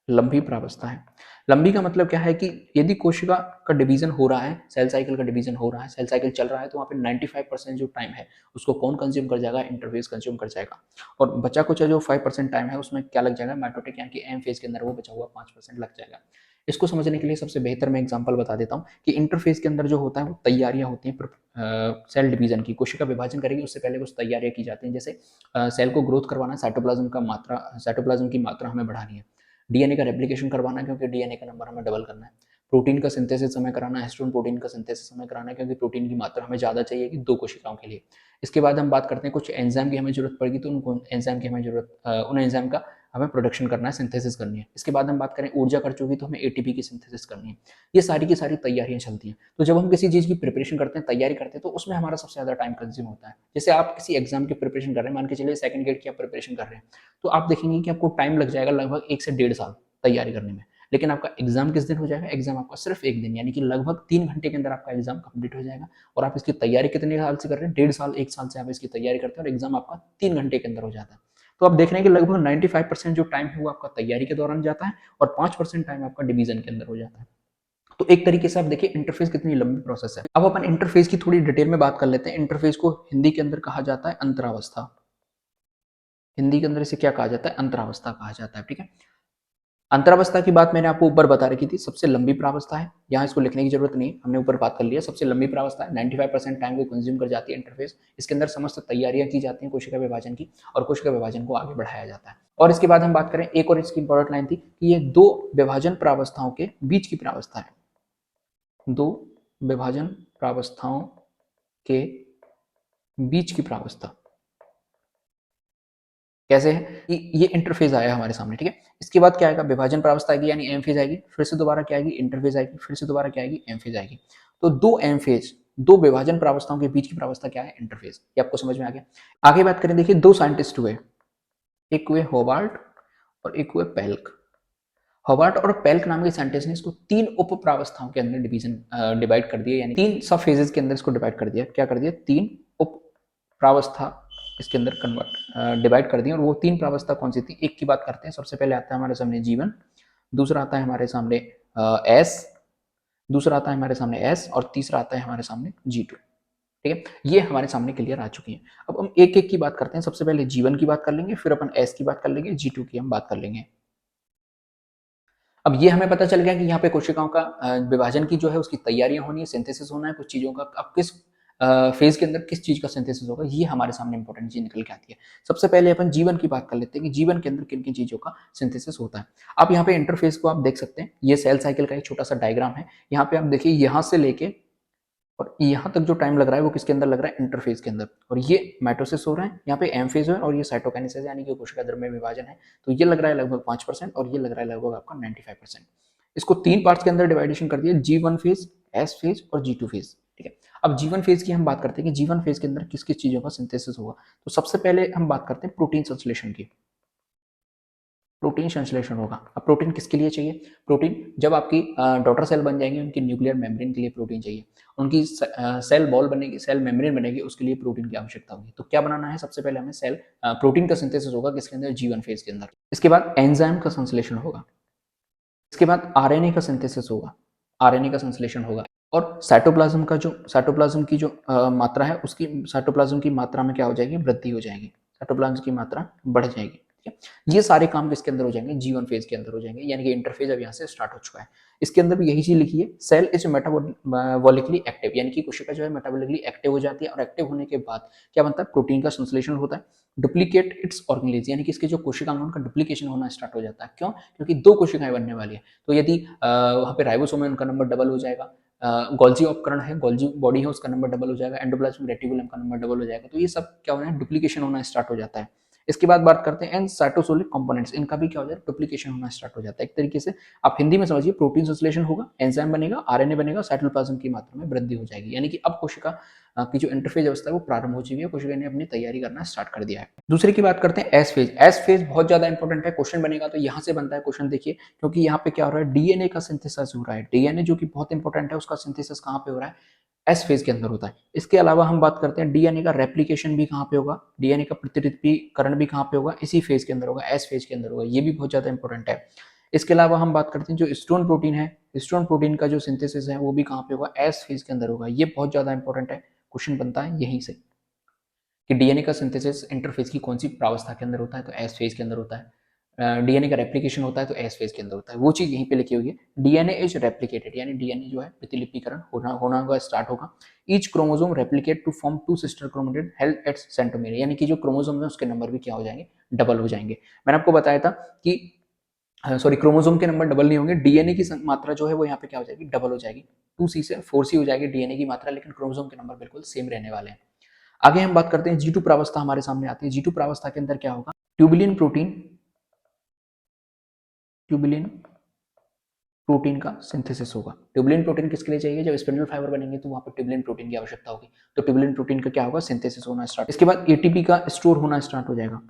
लंबी प्रावस्था है। लंबी का मतलब क्या है कि यदि कोशिका का डिवीजन हो रहा है, सेल साइकिल का डिवीजन हो रहा है, सेल साइकिल चल रहा है, तो वहाँ पे 95% जो टाइम है उसको कौन कंज्यूम कर जाएगा, इंटरफेस कंज्यूम कर जाएगा। और बचा कुछ जो 5% टाइम है उसमें क्या लग जाएगा, माइटोटिक यानी कि एम फेज के अंदर वो बचा हुआ 5% लग जाएगा। इसको समझने के लिए सबसे बेहतर मैं एग्जांपल बता देता हूँ कि इंटरफेस के अंदर जो होता है वो तैयारियां होती हैं सेल डिवीजन की। कोशिका विभाजन करेगी उससे पहले कुछ तैयारियां की जाती हैं, जैसे सेल को ग्रोथ करवाना है, साइटोप्लाज्म की मात्रा हमें बढ़ानी है, डीएनए का रेप्लिकेशन करवाना है क्योंकि डीएनए का नंबर हमें डबल करना है, प्रोटीन का सिंथेसिस हमें कराना है, हिस्टोन प्रोटीन का सिंथेसिस हमें कराना है क्योंकि प्रोटीन की मात्रा हमें ज़्यादा चाहिए कि दो कोशिकाओं के लिए। इसके बाद हम बात करते हैं कुछ एंजाइम की हमें जरूरत पड़ेगी, तो उन एंजाइम का हमें प्रोडक्शन करना है, सिंथेसिस करनी है। इसके बाद हम बात करें ऊर्जा खर्च होगी तो हमें एटीपी की सिंथेसिस करनी है। ये सारी की सारी तैयारियां चलती हैं। तो जब हम किसी चीज़ की प्रिपरेशन करते हैं, तैयारी करते हैं, तो उसमें हमारा सबसे ज़्यादा टाइम कंज्यूम होता है। जैसे आप किसी एग्जाम की प्रिपरेशन कर रहे हैं, मान के चलिए सेकंड ग्रेड की आप प्रिपरेशन कर रहे हैं, तो आप देखेंगे कि आपको टाइम लग जाएगा लगभग 1 से 1.5 साल तैयारी करने में। लेकिन आपका एग्जाम किस दिन हो जाएगा, एग्जाम आपका सिर्फ एक दिन, यानी कि लगभग 3 घंटे के अंदर आपका एग्जाम कंप्लीट हो जाएगा। और आप इसकी तैयारी कितने साल से कर रहे हैं, 1.5 साल, 1 साल से आप इसकी तैयारी करते हैं, और एग्जाम आपका 3 घंटे के अंदर हो जाता है। तो आप देख रहे हैं कि लगभग 95% जो टाइम है वो आपका तैयारी के दौरान जाता है, और 5% टाइम आपका डिवीजन के अंदर हो जाता है। तो एक तरीके से आप देखिए इंटरफेस कितनी लंबी प्रोसेस है। अब अपन इंटरफेस की थोड़ी डिटेल में बात कर लेते हैं। इंटरफेस को हिंदी के अंदर कहा जाता है अंतरावस्था। हिंदी के अंदर इसे क्या कहा जाता है, अंतरावस्था कहा जाता है। ठीक है, अंतरावस्था की बात मैंने आपको ऊपर बता रखी थी, सबसे लंबी प्रावस्था है, यहाँ इसको लिखने की जरूरत नहीं, हमने ऊपर बात कर लिया। सबसे लंबी प्रावस्था है, 95% टाइम को कंज्यूम कर जाती है इंटरफेस। इसके अंदर समस्त तैयारियां की जाती हैं कोशिका विभाजन की, और कोशिका विभाजन को आगे बढ़ाया जाता है। और इसके बाद हम बात करें, एक और इसकी इंपॉर्टेंट लाइन थी कि ये दो विभाजन प्रावस्थाओं के बीच की प्रावस्था है। दो विभाजन प्रावस्थाओं के बीच की प्रावस्था कैसे है कि ये इंटरफेज आया हमारे सामने। ठीक है, इसके बाद क्या आएगा, विभाजन प्रावस्था आएगी यानी एम फेज आएगी, फिर से दोबारा क्या आएगी, इंटरफेज आएगी, फिर से दोबारा क्या आएगी, एम फेज आएगी। तो दो एम फेज, दो विभाजन प्रावस्थाओं के बीच की प्रावस्था क्या है, इंटरफेज। ये आपको समझ में आ गया। आगे बात करें, देखिए दो साइंटिस्ट हुए, एक हुए होबार्ट और एक हुए पेल्क। होबार्ट और पेल्क नाम के साइंटिस्ट ने इसको तीन उप प्रावस्थाओं के अंदर डिवाइड कर दिया, यानी तीन सब फेजेस के अंदर इसको डिवाइड कर दिया। क्या कर दिया, तीन उप प्रावस्था इसके अंदर कन्वर्ट डिवाइड कर दी। और वो तीन प्रावस्था कौन सी थी, एक की बात करते हैं। सबसे पहले आता है हमारे सामने जीवन, दूसरा आता है हमारे सामने एस, दूसरा आता है हमारे सामने एस, और तीसरा आता है हमारे सामने G2। ठीक है, ये हमारे सामने क्लियर आ चुकी है। अब हम एक एक की बात करते हैं। सबसे पहले जीवन की बात कर लेंगे, फिर अपन एस की बात कर लेंगे, G2 की हम बात कर लेंगे। अब ये हमें पता चल गया कि यहाँ पे कोशिकाओं का विभाजन की जो है उसकी तैयारियां होनी है, सिंथेसिस होना है कुछ चीजों का। अब किस फेज के अंदर किस चीज का सिंथेसिस होगा, ये हमारे सामने इंपॉर्टेंट चीज निकल के आती है। सबसे पहले अपन जीवन की बात कर लेते हैं कि जीवन के अंदर किन किन चीजों का सिंथेसिस होता है। आप यहाँ पे इंटरफेस को आप देख सकते हैं, ये सेल साइकिल का एक छोटा सा डायग्राम है। यहाँ पे आप देखिए, यहाँ से लेके और यहाँ तक जो टाइम लग रहा है वो किसके अंदर लग रहा है, इंटरफेज के अंदर। और ये माइटोसिस हो रहा है, यहाँ पे एम फेज है, और ये साइटोकाइनेसिस यानी कि कोशिका द्रव्य में विभाजन है। तो ये लग रहा है लगभग 5%, और ये लग रहा है लगभग आपका 95%। इसको तीन पार्ट्स के अंदर डिवाइडेशन कर दिया, G1 फेज, एस फेज और G2 फेज। ठीक है, अब G1 फेज की हम बात करते हैं कि G1 फेज के अंदर किस किस चीजों का सिंथेसिस होगा। तो सबसे पहले हम बात करते हैं प्रोटीन संश्लेषण की। प्रोटीन संश्लेषण होगा। अब प्रोटीन किसके लिए चाहिए, प्रोटीन जब आपकी डॉटर सेल बन जाएंगी, उनकी न्यूक्लियर मेम्ब्रेन के लिए प्रोटीन चाहिए, उनकी सेल बॉल बनेगी, सेल मेम्ब्रेन बनेगी, उसके लिए प्रोटीन की आवश्यकता होगी। तो क्या बनाना है, सबसे पहले हमें प्रोटीन का सिंथेसिस होगा किसके अंदर, G1 फेज के अंदर। इसके बाद एंजाइम का संश्लेषण होगा, इसके बाद आरएनए का सिंथेसिस होगा, आरएनए का संश्लेषण होगा, और साइटोप्लाज्म की जो मात्रा है उसकी साइटोप्लाज्म की मात्रा में क्या हो जाएगी, वृद्धि हो जाएगी, साइटोप्लाज्म की मात्रा बढ़ जाएगी। ठीक है, ये सारे काम किसके अंदर हो जाएंगे, G1 फेज के अंदर हो जाएंगे, यानी कि इंटरफेज अब यहाँ से स्टार्ट हो चुका है। इसके अंदर भी यही चीज लिखी है, सेल इज मेटाबॉलिकली एक्टिव, यानी कि कोशिका जो है मेटाबॉलिकली एक्टिव हो जाती है और एक्टिव होने के बाद क्या बनता है, प्रोटीन का संश्लेषण होता है, डुप्लीकेट इट्स ऑर्गेनेज, यानी कि इसके जो कोशिकांग उनका डुप्लीकेशन होना स्टार्ट हो जाता है। क्यों, क्योंकि दो कोशिकाएं बनने वाली है, तो यदि वहाँ पे राइबोसोम है उनका नंबर डबल हो जाएगा, गोल्जी उपकरण है, गोल्जी बॉडी है, उसका नंबर डबल हो जाएगा, एंडोप्लाज्मिक रेटिकुलम का नंबर डबल हो जाएगा, तो ये सब क्या होना है, डुप्लीकेशन होना स्टार्ट हो जाता है। इसके बाद बात करते हैं एंड साइटोसोलिक कंपोनेंट्स, इनका भी क्या हो जाएगा, डुप्लीकेशन होना स्टार्ट हो जाता है। एक तरीके से आप हिंदी में समझिए, प्रोटीन संश्लेषण होगा, एंजाइम बनेगा, आरएनए बनेगा, साइटोप्लाज्म की मात्रा में वृद्धि हो जाएगी, यानी कि अब कोशिका की जो इंटरफेज अवस्था है वो प्रारंभ हो चुकी है, कोशिका ने अपनी तैयारी करना स्टार्ट कर दिया है। दूसरे की बात करते हैं एस फेज। एस फेज बहुत ज्यादा इंपॉर्टेंट है, क्वेश्चन बनेगा तो यहाँ से बनता है क्वेश्चन, देखिए, क्योंकि यहाँ पे क्या हो रहा है, डीएनए का सिंथेसिस हो रहा है, डीएनए जो कि बहुत इंपॉर्टेंट है, उसका सिंथेसिस कहाँ पे हो रहा है, एस फेज के अंदर होता है। इसके अलावा हम बात करते हैं डीएनए का रेप्लिकेशन भी कहाँ पे होगा, डीएनए का प्रतिलिपिकरण भी कहाँ पे होगा, इसी फेज के अंदर होगा, एस फेज के अंदर होगा, ये भी बहुत ज्यादा इंपॉर्टेंट है। इसके अलावा हम बात करते हैं जो हिस्टोन प्रोटीन है, हिस्टोन प्रोटीन का जो सिंथेसिस है वो भी कहाँ पे होगा, एस फेज के अंदर होगा, ये बहुत ज्यादा इंपॉर्टेंट है, क्वेश्चन बनता है यहीं से कि डीएनए का सिंथेसिस इंटरफेज की कौन सी प्रावस्था के अंदर होता है, तो एस फेज के अंदर होता है। डीएनए का रेप्लिकेशन होता है तो एस फेज के अंदर होता है, वो चीज यहीं पे लिखी हुई है, डीएनए इज रेप्लिकेटेड, यानी डीएनए जो है प्रतिलिपिकरण होना स्टार्ट होगा। Each chromosome replicate to form two sister chromatid held at centromere, यानी कि जो क्रोमोसोम है उसके नंबर भी क्या हो जाएंगे, डबल हो जाएंगे। मैंने आपको बताया था कि सॉरी, क्रोमोसोम के नंबर डबल नहीं होंगे, डीएनए की मात्रा जो है वो यहाँ पे क्या हो जाएगी, डबल हो जाएगी, 2C से 4C हो जाएगी डीएनए की मात्रा, लेकिन क्रोमोसोम के नंबर बिल्कुल सेम रहने वाले हैं। आगे हम बात करते हैं G2 प्रावस्था हमारे सामने आती है। G2 प्रावस्था के अंदर क्या होगा, ट्यूबुलिन प्रोटीन का सिंथेसिस होगा। ट्यूबुलिन प्रोटीन किसके लिए चाहिए, जब स्पिंडल फाइबर बनेंगे तो वहां पर ट्यूबुलिन प्रोटीन की आवश्यकता होगी, तो ट्यूबुलिन प्रोटीन का क्या होगा, सिंथेसिस होना स्टार्ट। इसके बाद एटीपी का स्टोर होना स्टार्ट हो जाएगा,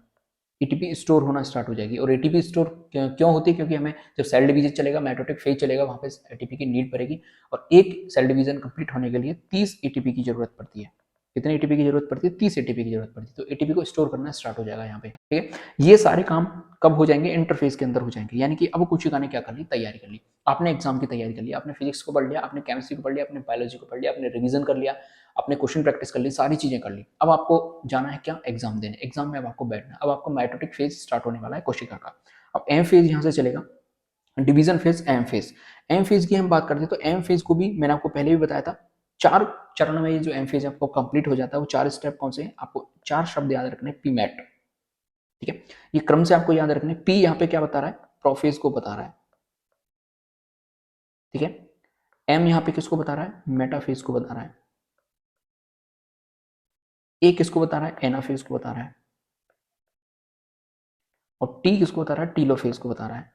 एटीपी स्टोर होना स्टार्ट हो जाएगी। और एटीपी स्टोर क्यों होती है, क्योंकि हमें जब सेल डिवीजन चलेगा, माइटोटिक फेज चलेगा, वहां पे एटीपी की नीड पड़ेगी, और एक सेल डिवीजन कंप्लीट होने के लिए 30 एटीपी की जरूरत पड़ती है। कितने एटीपी की जरूरत पड़ती है, 30 एटीपी की जरूरत पड़ती है, तो एटीपी को स्टोर करना स्टार्ट हो जाएगा यहाँ पे। ठीक है, ये सारे काम कब हो जाएंगे, इंटरफेस के अंदर हो जाएंगे, यानी कि अब कोशिका ने क्या कर ली, तैयारी कर ली। आपने एग्जाम की तैयारी कर ली, आपने फिजिक्स को पढ़ लिया, आपने केमिस्ट्री को पढ़ लिया, आपने बायोलॉजी को पढ़ लिया, आपने रिवीजन कर लिया, आपने क्वेश्चन प्रैक्टिस कर ली, सारी चीजें कर ली। अब आपको जाना है क्या, एग्जाम देने, एग्जाम में अब आपको बैठना है। अब आपको माइटोटिक फेज स्टार्ट होने वाला है कोशिका का। अब एम फेज यहाँ से चलेगा, division phase, M phase. M phase की हम बात करते हैं तो एम फेज को भी मैंने आपको पहले भी बताया था, 4 चरण में ये जो एम फेज आपको कंप्लीट हो जाता है, वो 4 स्टेप कौन से हैं, आपको 4 शब्द याद रखने, पीमैट। ठीक है, ये क्रम से आपको याद रखने। पी यहाँ पे क्या बता रहा है, प्रोफेज को बता रहा है। ठीक है, एम यहाँ पे किसको बता रहा है, मेटाफेज को बता रहा है। ए किसको बता रहा है, एनाफेज को बता रहा है। और टी किसको बता रहा है, टीलोफेज को बता रहा है।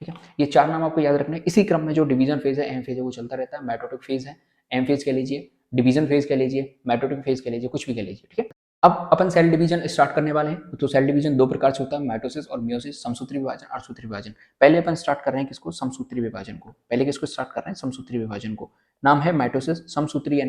ठीक है, ये 4 नाम आपको याद रखने। इसी क्रम में जो डिवीजन फेज है, एम फेज है, वो चलता रहता है। माइटोटिक फेज है, एम फेज कह लीजिए, डिवीजन फेज कह लीजिए, माइटोटिक फेज कह लीजिए, कुछ भी कह लीजिए। ठीक है, अब अपन सेल डिवीजन स्टार्ट करने वाले हैं। तो सेल डिवीजन 2 प्रकार से होता है, माइटोसिस और मियोसिस, समसूत्री विभाजन, अर्धसूत्री विभाजन। पहले अपन स्टार्ट कर रहे हैं किसको, समसूत्री विभाजन को। पहले किसको स्टार्ट कर रहे हैं, समसूत्री विभाजन को। नाम है माइटोसिस। समसूत्री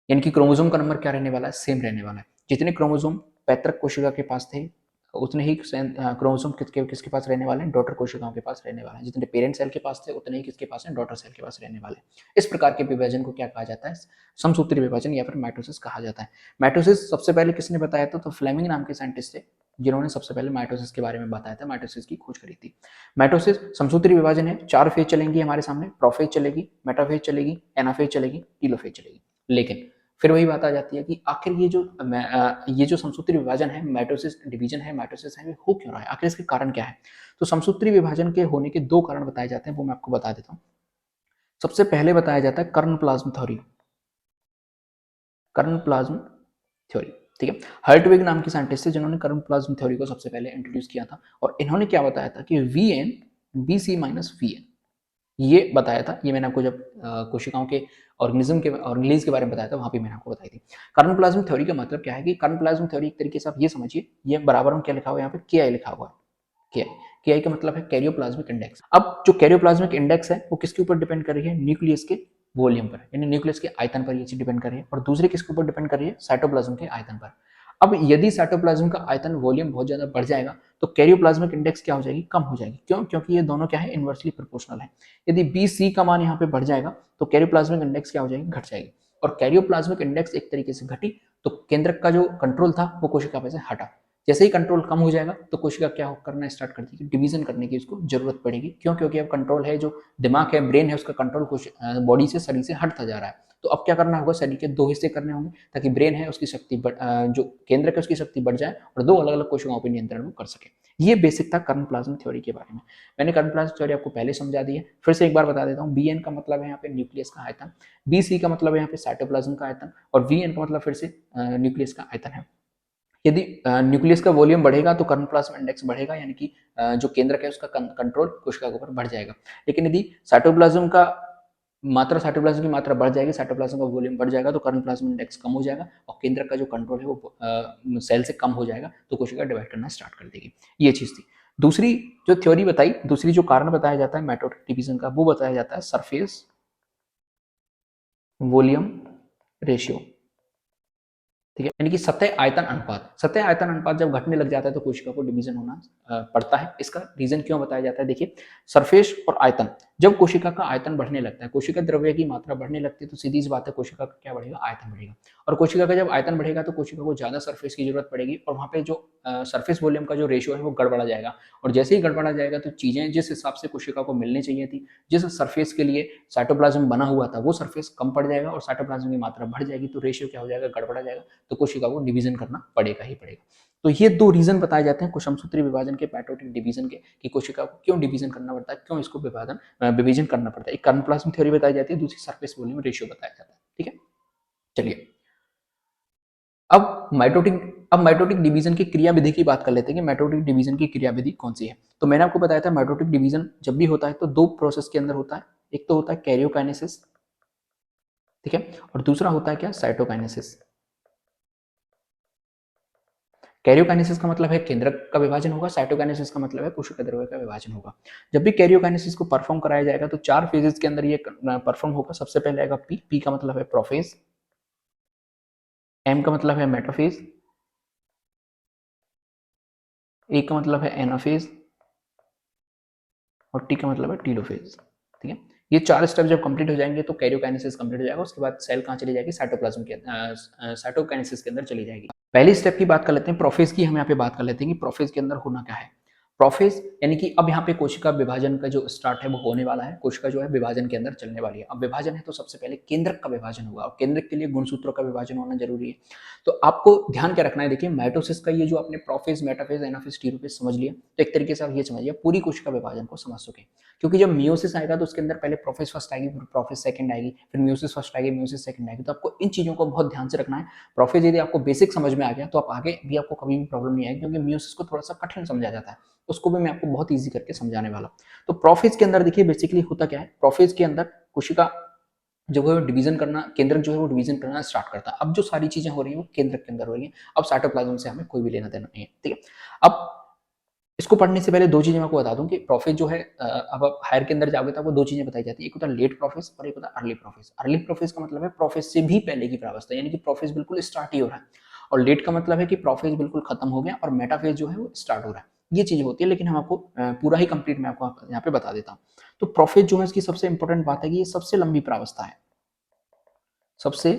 यानी कि क्रोमोसोम का नंबर क्या रहने वाला है, सेम रहने वाला है। जितने क्रोमोसोम पैतृक कोशिका के पास थे, उतने ही क्रोमोसोम किसके पास रहने वाले हैं, डॉटर कोशिकाओं के पास रहने वाले हैं। जितने पेरेंट सेल के पास थे, उतने ही किसके पास हैं, डॉटर सेल के पास रहने वाले। इस प्रकार के विभाजन को क्या कहा जाता है, समसूत्री विभाजन या फिर माइटोसिस कहा जाता है। माइटोसिस सबसे पहले किसने बताया था, तो फ्लेमिंग नाम के साइंटिस्ट थे, जिन्होंने सबसे पहले माइटोसिस के बारे में बताया था, माइटोसिस की खोज करी थी। माइटोसिस समसूत्री विभाजन है, 4 फेज चलेंगी हमारे सामने, प्रोफेज चलेगी, मेटाफेज चलेगी, एनाफेज चलेगी, टीलोफेज चलेगी। लेकिन फिर वही बात आ जाती है कि आखिर ये जो समसूत्री विभाजन है, माइटोसिस डिवीजन है, माइटोसिस है, हो क्यों रहा है, आखिर इसके कारण क्या है। तो समसूत्री विभाजन के होने के 2 कारण बताए जाते हैं, वो मैं आपको बता देता हूँ। सबसे पहले बताया जाता है कर्ण प्लाज्म थ्योरी, कर्ण प्लाज्म थ्योरी। ठीक है, हर्टविग नाम की साइंटिस्ट है, जिन्होंने कर्ण प्लाज्म थ्योरी को सबसे पहले इंट्रोड्यूस किया था। और इन्होंने क्या बताया था कि Vn BC माइनस Vn, ये बताया था। ये मैंने आपको जब कोशिकाओं के ऑर्गेनिज के बारे में बताया था, वहां पे मैंने आपको बताई थी। कार्बन प्लाज्म थ्योरी का मतलब क्या है कि कार्बन प्लाज्म थ्योरी एक तरीके से आप ये समझिए, ये बराबर में क्या लिखा हुआ है यहाँ पे, KI लिखा हुआ है। KI का मतलब है कैरियोप्लाज्मिक इंडेक्स। अब जो कैरियोप्लाज्मिक इंडेक्स है वो किसके ऊपर डिपेंड कर रही है, न्यूक्लियस के वॉल्यूम पर, यानी न्यूक्लियस के आयतन पर ये चीज डिपेंड कर रही है। और दूसरे किसके ऊपर डिपेंड कर रही है, साइटोप्लाज्म के आयतन पर। अब यदि साइटोप्लाज्म का आयतन वॉल्यूम बहुत ज्यादा बढ़ जाएगा तो कैरियोप्लाज्मिक इंडेक्स क्या हो जाएगी, कम हो जाएगी। क्यों? क्योंकि ये दोनों क्या है, इनवर्सली प्रोपोर्शनल है। यदि बी सी का मान यहाँ पे बढ़ जाएगा तो कैरियोप्लाज्मिक इंडेक्स क्या हो जाएगी, घट जाएगी। और कैरियोप्लाज्मिक इंडेक्स एक तरीके से घटी तो केंद्रक का जो कंट्रोल था वो कोशिका पे से हटा। जैसे ही कंट्रोल कम हो जाएगा तो कोशिका क्या करना स्टार्ट कर देगी, डिवीजन करने की उसको जरूरत पड़ेगी। क्यों? क्योंकि अब कंट्रोल है, जो दिमाग है, ब्रेन है, उसका कंट्रोल बॉडी से, शरीर से हटता जा रहा है। तो अब क्या करना होगा, शरीर के दो हिस्से करने होंगे ताकि ब्रेन है उसकी शक्ति जो केंद्र है उसकी शक्ति बढ़ जाए और दो अलग अलग कोशिकाओं पर नियंत्रण वो कर सके। ये बेसिक था कर्ण प्लाज्मा थ्योरी के बारे में। मैंने कर्ण प्लाज्मा थ्योरी आपको पहले समझा दी है, फिर से एक बार बता देता हूँ। बी एन का मतलब है यहाँ पे न्यूक्लियस का आयतन, बी सी का मतलब है यहाँ पे साइटोप्लाज्म का आयतन, और वी एन का मतलब फिर से न्यूक्लियस का आयतन है। यदि न्यूक्लियस का वॉल्यूम बढ़ेगा तो कर्ण प्लाज्मा इंडेक्स बढ़ेगा, यानी कि जो केंद्रक है उसका कंट्रोल कोशिका के ऊपर बढ़ जाएगा। लेकिन यदि साइटोप्लाज्म की मात्रा बढ़ जाएगी, साइटोप्लाज्म का वॉल्यूम बढ़ जाएगा तो कर्ण प्लाज्मा इंडेक्स कम हो जाएगा और केंद्रक का जो कंट्रोल है वो सेल से कम हो जाएगा, तो कोशिका डिवाइड करना स्टार्ट कर देगी। ये चीज थी। दूसरी जो थ्योरी बताई, दूसरी जो कारण बताया जाता है माइटोटिक डिवीजन का, वो बताया जाता है सरफेस वॉल्यूम रेशियो। ठीक है, यानी कि सतह आयतन अनुपात। सतह आयतन अनुपात जब घटने लग जाता है तो कोशिका को डिवीजन होना पड़ता है। इसका रीजन क्यों बताया जाता है, देखिए, सरफेस और आयतन, जब कोशिका का आयतन बढ़ने लगता है, कोशिका द्रव्य की मात्रा बढ़ने लगती है, तो सीधी सी बात है कोशिका का क्या बढ़ेगा, आयतन बढ़ेगा। और कोशिका का जब आयतन बढ़ेगा तो कोशिका को ज्यादा सरफेस की जरूरत पड़ेगी और वहां पे जो सरफेस वॉल्यूम का जो रेशियो है वो गड़बड़ा जाएगा। और जैसे ही गड़बड़ा जाएगा तो चीजें जिस हिसाब से कोशिका को मिलनी चाहिए थी, जिस सरफेस के लिए साइटोप्लाज्म बना हुआ था, वो सरफेस कम पड़ जाएगा और साइटोप्लाज्म की मात्रा बढ़ जाएगी, तो रेशियो क्या हो जाएगा, गड़बड़ा जाएगा, तो कोशिका को डिवीजन करना पड़ेगा ही पड़ेगा। तो ये दो रीजन बताए जाते हैं कुसुमसूत्री विभाजन के, पैटोटिक डिवीजन के, कि कोशिका को क्यों डिवीजन करना पड़ता है, क्यों इसको विभाजन करना पड़ता है। एक कर्ण प्लाज्म थ्योरी बताई जाती है, दूसरी सरफेस वॉल्यूम रेशियो बताया जाता है। ठीक है, चलिए अब माइटोटिक डिवीजन की क्रिया विधि की बात कर लेते हैं कि माइटोटिक डिवीजन की क्रिया विधि कौन सी है। तो मैंने आपको बताया था माइटोटिक डिवीजन जब भी होता है तो दो प्रोसेस के अंदर होता है। एक तो होता है कैरियोकाइनेसिस, ठीक है, और दूसरा होता है क्या, साइटोकाइनेसिस। कैरियोकाइनेसिस का मतलब है केंद्रक का विभाजन होगा, साइटोकाइनेसिस का मतलब है कोशिका द्रव्य का विभाजन होगा। जब भी कैरियोकाइनेसिस को परफॉर्म कराया जाएगा तो चार फेजेस के अंदर ये परफॉर्म होगा। सबसे पहले आएगा पी, पी का मतलब है प्रोफेज, एम का मतलब है मेटाफेज, ए का मतलब है एनाफेज और टी का मतलब है टीलोफेज। ठीक है, ये चार स्टेप जब कंप्लीट हो जाएंगे तो कैरियोकाइनेसिस कंप्लीट हो जाएगा। उसके बाद सेल कहाँ चली जाएगी, साइटोप्लाज्म के साइटोकाइनेसिस के अंदर चली जाएगी। पहली स्टेप की बात कर लेते हैं, प्रोफेज की हम यहाँ पे बात कर लेते हैं कि प्रोफेज के अंदर होना क्या है। प्रोफेज यानी कि अब यहाँ पे कोशिका विभाजन का जो स्टार्ट है वो होने वाला है, कोशिका जो है विभाजन के अंदर चलने वाली है। अब विभाजन है तो सबसे पहले केंद्रक का विभाजन होगा और केंद्रक के लिए गुणसूत्रों का विभाजन होना जरूरी है। तो आपको ध्यान क्या रखना है, देखिए माइटोसिस का ये जो आपने प्रोफेज, मेटाफेज, एनाफेज, टीलोफेज समझ लिया तो एक तरीके से आप ये समझिए पूरी कोशिका विभाजन को समझ सके। क्योंकि जब मियोसिस आएगा तो उसके अंदर पहले प्रोफेज फर्स्ट आएगी, फिर प्रोफेज सेकंड आएगी, फिर मियोसिस फर्स्ट आएगी, मियोसिस सेकंड आएगी। तो आपको इन चीजों को बहुत ध्यान से रखना है। प्रोफेज यदि आपको बेसिक समझ में आ गया तो आप आगे भी आपको कभी भी प्रॉब्लम नहीं आएगी, क्योंकि मियोसिस को थोड़ा सा कठिन समझा जाता है, उसको भी मैं आपको बहुत ईजी करके समझाने वाला हूँ। तो प्रोफेज के अंदर देखिए बेसिकली होता क्या है, प्रोफेज के अंदर कोशिका जो है डिवीजन करना, केंद्रक जो है वो डिवीजन करना स्टार्ट करता है। अब जो सारी चीजें हो रही है वो केंद्रक के अंदर हो रही है। अब साइटोप्लाज्म से हमें कोई भी लेना देना नहीं है। ठीक है, अब इसको पढ़ने से पहले दो चीजें मैं आपको बता दूं कि प्रोफेज जो है, अब आप हायर के अंदर जाओगे तो आपको दो चीजें बताई जाती है। एक होता है लेट प्रोफेज और एक होता है अर्ली प्रोफेज। अर्ली प्रोफेज का मतलब है प्रोफेज से भी पहले की प्रावस्था, यानी कि प्रोफेज बिल्कुल स्टार्ट ही हो रहा है। और लेट का मतलब है कि प्रोफेज बिल्कुल खत्म हो गया और मेटाफेज जो है वो स्टार्ट हो रहा है। ये चीजें होती है, लेकिन हम आपको पूरा ही कंप्लीट मैं आपको यहाँ पे बता देता हूँ। तो प्रोफेज जो है इसकी सबसे इंपॉर्टेंट बात है कि ये सबसे लंबी प्रावस्था है, सबसे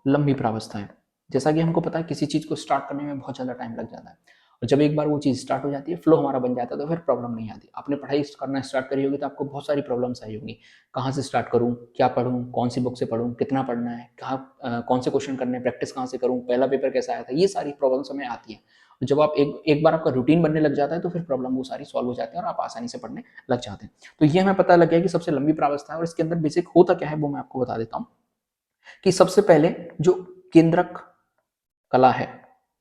लंबी प्रावस्था है। जैसा कि हमको पता है किसी चीज को स्टार्ट करने में बहुत ज्यादा टाइम लग जाता है, और जब एक बार वो चीज स्टार्ट हो जाती है, फ्लो हमारा बन जाता है, तो फिर प्रॉब्लम नहीं आती। आपने पढ़ाई करना स्टार्ट करी होगी तो आपको बहुत सारी प्रॉब्लम्स आई होंगी, कहाँ से स्टार्ट करूँ, क्या पढ़ूँ, कौन सी बुक से पढ़ूँ, कितना पढ़ना है, कहाँ कौन से क्वेश्चन करने हैं, प्रैक्टिस कहाँ से करूँ, पहला पेपर कैसा आया था, ये सारी प्रॉब्लम्स हमें आती है। जब आप एक बार आपका रूटीन बनने लग जाता है तो फिर प्रॉब्लम वो सारी सॉल्व हो जाती है और आप आसानी से पढ़ने लग जाते हैं। तो ये हमें पता लग गया कि सबसे लंबी प्रावस्था है। और इसके अंदर बेसिक होता क्या है वो मैं आपको बता देता हूँ कि सबसे पहले जो केंद्रक कला है,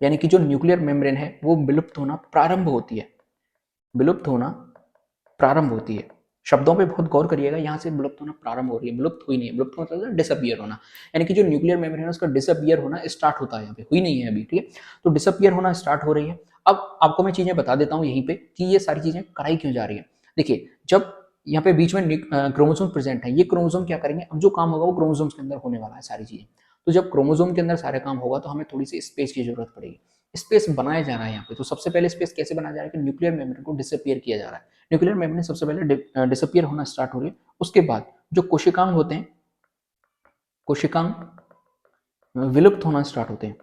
यानी कि जो न्यूक्लियर मेम्ब्रेन है, वो विलुप्त होना प्रारंभ होती है। विलुप्त होना प्रारंभ होती है। शब्दों पे बहुत गौर करिएगा, यहाँ से विलुप्त होना प्रारंभ हो रही है, विलुप्त हुई नहीं है। विलुप्त मतलब डिसअपियर होना, यानी कि जो न्यूक्लियर मेम्ब्रेन है उसका डिसअपियर होना स्टार्ट होता है, यहाँ पे हुई नहीं है अभी। ठीक है, तो डिसअपियर होना स्टार्ट हो रही है। अब आपको मैं चीजें बता देता हूँ यहीं पे कि ये सारी चीजें कराई क्यों जा रही है। देखिए, जब यहाँ पे बीच में क्रोमोसोम प्रेजेंट है, ये क्रोमोसोम क्या करेंगे, अब जो काम होगा वो क्रोमोसोम्स के अंदर होने वाला है सारी चीजें। तो जब क्रोमोसोम के अंदर सारा काम होगा तो हमें थोड़ी सी स्पेस की जरूरत पड़ेगी। स्पेस बनाया जा रहा है यहाँ पे, तो सबसे पहले स्पेस कैसे बनाया जा रहा है कि न्यूक्लियर मेम्ब्रेन को डिसअपियर किया जा रहा है। न्यूक्लियर मेम्ब्रेन सबसे पहले डिसअपियर होना स्टार्ट हो रही है, उसके बाद जो कोशिकांग होते हैं, कोशिकांग विलुप्त होना स्टार्ट होते हैं,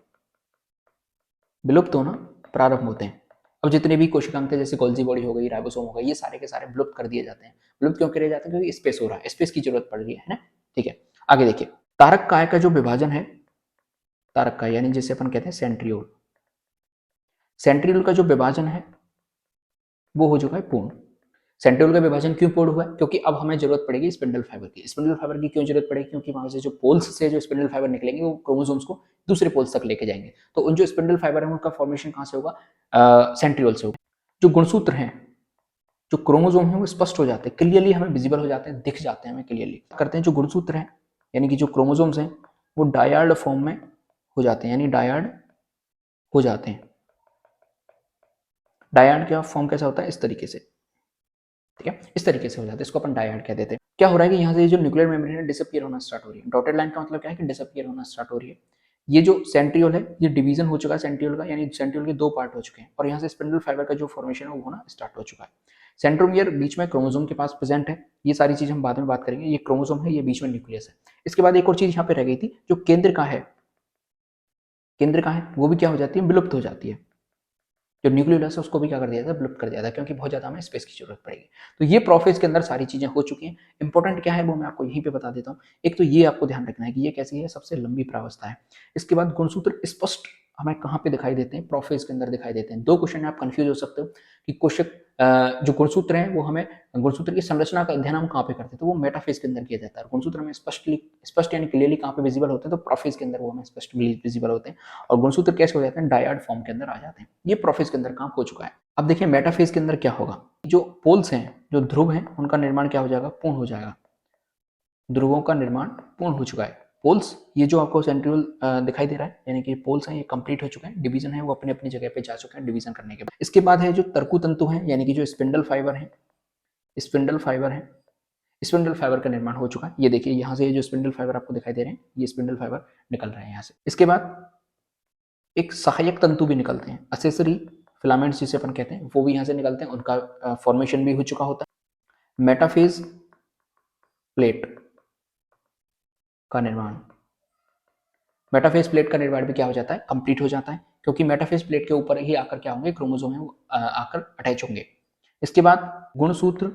विलुप्त होना प्रारंभ होते हैं। अब जितने भी कोशिकांग थे जैसे गोल्जी बॉडी हो गई, राइबोसोम हो गई, ये सारे के सारे विलुप्त कर दिए जाते हैं। विलुप्त क्यों करे जाते हैं? क्योंकि स्पेस हो रहा है, स्पेस की जरूरत पड़ रही है ना। ठीक है, आगे देखिए, तारक काय का जो विभाजन है, तारक काय यानी जिसे अपन कहते हैं सेंट्रियोल, सेंट्रियोल का जो विभाजन है वो हो चुका है पूर्ण। सेंट्रियोल का विभाजन क्यों पूर्ण हुआ है? क्योंकि अब हमें जरूरत पड़ेगी स्पिंडल फाइबर की। स्पिंडल फाइबर की क्यों जरूरत पड़ेगी? क्योंकि वहां से जो पोल्स से जो स्पिंडल फाइबर निकलेंगे वो क्रोमोसोम्स को दूसरे पोल्स तक लेके जाएंगे। तो उन जो स्पिंडल फाइबर है उनका फॉर्मेशन कहां से होगा? सेंट्रियोल से होगा। जो गुणसूत्र हैं, जो क्रोमोसोम है वो स्पष्ट हो जाते हैं, क्लियरली हमें विजिबल हो जाते हैं, दिख जाते हैं हमें क्लियरली। करते हैं जो गुणसूत्र हैं यानी कि जो क्रोमोसोम्स हैं वो डायर्ड फॉर्म में हो जाते हैं, यानी डायर्ड हो जाते हैं। डायर्ड का फॉर्म कैसा होता है? इस तरीके से, ठीक है, इस तरीके से हो जाता है, इसको अपन डायर्ड कह देते हैं। क्या हो रहा है कि यहाँ से जो न्यूक्लियर मेम्ब्रेन है डिसअपियर होना स्टार्ट हो रही है। डॉटेड लाइन का मतलब क्या है कि डिसअपियर होना स्टार्ट हो रही है। ये जो सेंट्रियोल है ये डिवीजन हो चुका है सेंट्रियोल का, यानी सेंट्रियोल के दो पार्ट हो चुके हैं और यहाँ से स्पिंडल फाइबर का जो फॉर्मेशन है वो होना स्टार्ट हो चुका है। सेंट्रोमियर बीच में क्रोमोसोम के पास प्रेजेंट है, ये सारी चीज हम बाद में बात करेंगे। ये क्रोमोसोम है, ये बीच में न्यूक्लियस है। इसके बाद एक और चीज यहाँ पे रह गई थी, जो केंद्र का है, केंद्र का है वो भी क्या हो जाती है? विलुप्त हो जाती है। जो न्यूक्लियोलस है उसको भी क्या कर दिया था? विलुप्त कर दिया था, क्योंकि बहुत ज्यादा हमें स्पेस की जरूरत पड़ेगी। तो ये प्रोफेज के अंदर सारी चीजें हो चुकी हैं। इंपॉर्टेंट क्या है वो मैं आपको यहीं पे बता देता हूँ। एक तो ये आपको ध्यान रखना है कि ये कैसी है? सबसे लंबी प्रावस्था है। इसके बाद गुणसूत्र स्पष्ट हमें कहाँ पे दिखाई देते हैं? प्रोफेज के अंदर दिखाई देते हैं। दो क्वेश्चन आप कंफ्यूज हो सकते हो कि कोशिक जो गुणसूत्र हैं वो हमें, गुणसूत्र की संरचना का अध्ययन हम कहाँ पे करते हैं? तो वो मेटाफेज के अंदर किया जाता है। गुणसूत्र में स्पष्ट यानी क्लियरली कहाँ पे विजिबल होते हैं? तो प्रोफेज के अंदर वो हमें स्पष्ट विजिबल होते हैं। और गुणसूत्र कैसे हो जाते हैं? डायर्ड फॉर्म के अंदर आ जाते हैं। ये प्रोफेज के अंदर काम हो चुका है। अब देखिए मेटाफेज के अंदर क्या होगा? जो पोल्स हैं, जो ध्रुव हैं, उनका निर्माण क्या हो जाएगा? पूर्ण हो जाएगा। ध्रुवों का निर्माण पूर्ण हो चुका है। पोल्स, ये जो आपको सेंट्रियोल दिखाई दे रहा है, यानी कि पोल्स हैं ये कंप्लीट हो चुके हैं, डिवीजन है वो अपनी अपनी जगह पे जा चुके हैं डिवीजन करने के बाद। इसके बाद है जो तर्कु तंतु हैं, यानी कि जो स्पिंडल फाइबर है, स्पिंडल फाइबर है, स्पिंडल फाइबर का निर्माण हो चुका है। ये देखिए यहाँ से ये जो स्पिंडल फाइबर आपको दिखाई दे रहे हैं, ये स्पिंडल फाइबर निकल रहे हैं यहाँ से। इसके बाद एक सहायक तंतु भी निकलते हैं, असेसरी फिलामेंट्स जिसे अपन कहते हैं, वो भी यहाँ से निकलते हैं, उनका फॉर्मेशन भी हो चुका होता है। मेटाफेज प्लेट का निर्माण, मेटाफेज प्लेट का निर्माण भी क्या हो जाता है? कंप्लीट हो जाता है, क्योंकि मेटाफेज प्लेट के ऊपर ही आकर क्या होंगे? क्रोमोसोम है वो आकर अटैच होंगे। इसके बाद गुणसूत्र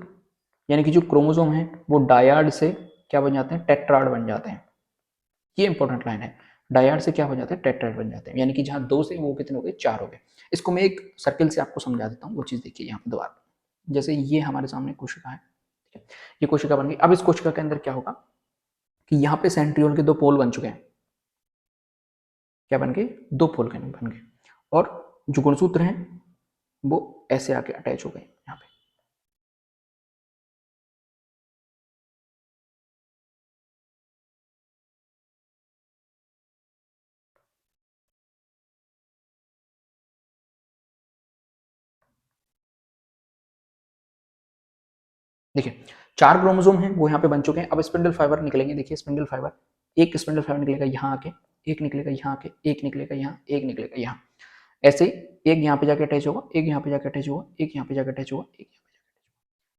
यानी कि जो क्रोमोसोम है वो डायर्ड से क्या बन जाते हैं? टेट्राड बन जाते हैं। ये इंपॉर्टेंट लाइन है, डायर्ड से क्या हो जाते हैं? टेट्राड बन जाते हैं, यानी कि जहां दो से वो कितने हो गए? चार हो गए। इसको मैं एक सर्किल से आपको समझा देता हूँ, वो चीज देखिए यहाँ पे दोबारा। जैसे ये हमारे सामने कोशिका है, ठीक है, ये कोशिका बन गई। अब इस कोशिका के अंदर क्या होगा कि यहाँ पे सेंट्रियोल के दो पोल बन चुके हैं। क्या बन गए? दो पोल बन गए, और जो गुणसूत्र हैं वो ऐसे आके अटैच हो गए यहाँ पे। देखिए चार क्रोमोसोम हैं वो यहाँ पे बन चुके हैं। अब स्पिंडल फाइबर निकलेंगे, देखिए स्पिंडल फाइबर, एक स्पिंडल फाइबर निकलेगा यहाँ आके, एक निकलेगा यहाँ आके, एक निकलेगा यहाँ, एक निकलेगा यहाँ, ऐसे एक यहाँ पे जाके अटैच होगा, एक यहाँ पे जाके अटैच होगा, एक यहाँ पे जाके अटैच होगा, एक यहाँ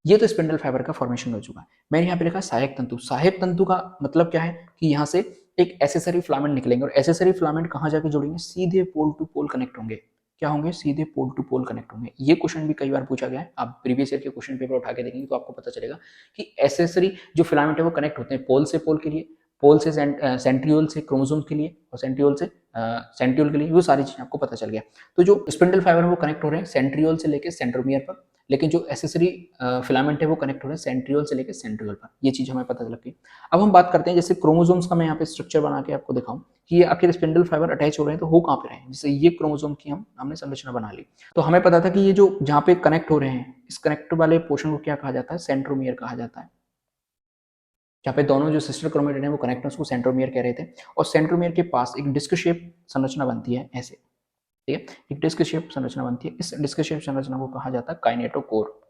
पे। ये तो स्पिंडल फाइबर का फॉर्मेशन हो चुका है। मैंने यहाँ पे लिखा सहायक तंतु। सहायक तंतु का मतलब क्या है कि यहाँ से एक एसेसरी फिलामेंट निकलेंगे, और एसेसरी फिलामेंट कहाँ जाके जुड़ेंगे? सीधे पोल टू पोल कनेक्ट होंगे। क्या होंगे? सीधे पोल टू पोल कनेक्ट होंगे। ये क्वेश्चन भी कई बार पूछा गया है, आप प्रीवियस ईयर के क्वेश्चन पेपर उठा के देखेंगे तो आपको पता चलेगा कि एसेसरी जो फिलामेंट है वो कनेक्ट होते हैं पोल से पोल के लिए, पोल से सेंट्रियोल से क्रोमोसोम के लिए, और सेंट्रियोल से सेंट्रियोल के लिए। वो सारी चीजें आपको पता चल गया। तो जो स्पिंडल फाइबर है वो कनेक्ट हो रहे हैं सेंट्रियोल से लेकर सेंट्रोमियर पर, लेकिन जो एसेसरी फिलामेंट है वो कनेक्ट हो रहे हैं सेंट्रियोल से लेकर सेंट्रियोल पर। ये चीज हमें पता चल गई। अब हम बात करते हैं जैसे क्रोमोसोम्स का, मैं यहाँ पे स्ट्रक्चर बना के आपको दिखाऊं कि ये आखिर स्पिंडल फाइबर अटैच हो रहे हैं तो हो कहाँ पे रहे हैं। जैसे ये क्रोमोसोम की हमने संरचना बना ली, तो हमें पता था कि ये जो जहाँ पे कनेक्ट हो रहे हैं, इस कनेक्ट वाले पोर्शन को क्या कहा जाता है? सेंट्रोमियर कहा जाता है। जहाँ पे दोनों जो सिस्टर क्रोमेटिन है वो कनेक्ट है उसको सेंट्रोमियर कह रहे थे। और सेंट्रोमियर के पास एक डिस्क शेप संरचना बनती है ऐसे, ठीक है, एक डिस्क शेप संरचना बनती है। इस डिस्क शेप संरचना को कहा जाता है काइनेटोकोर।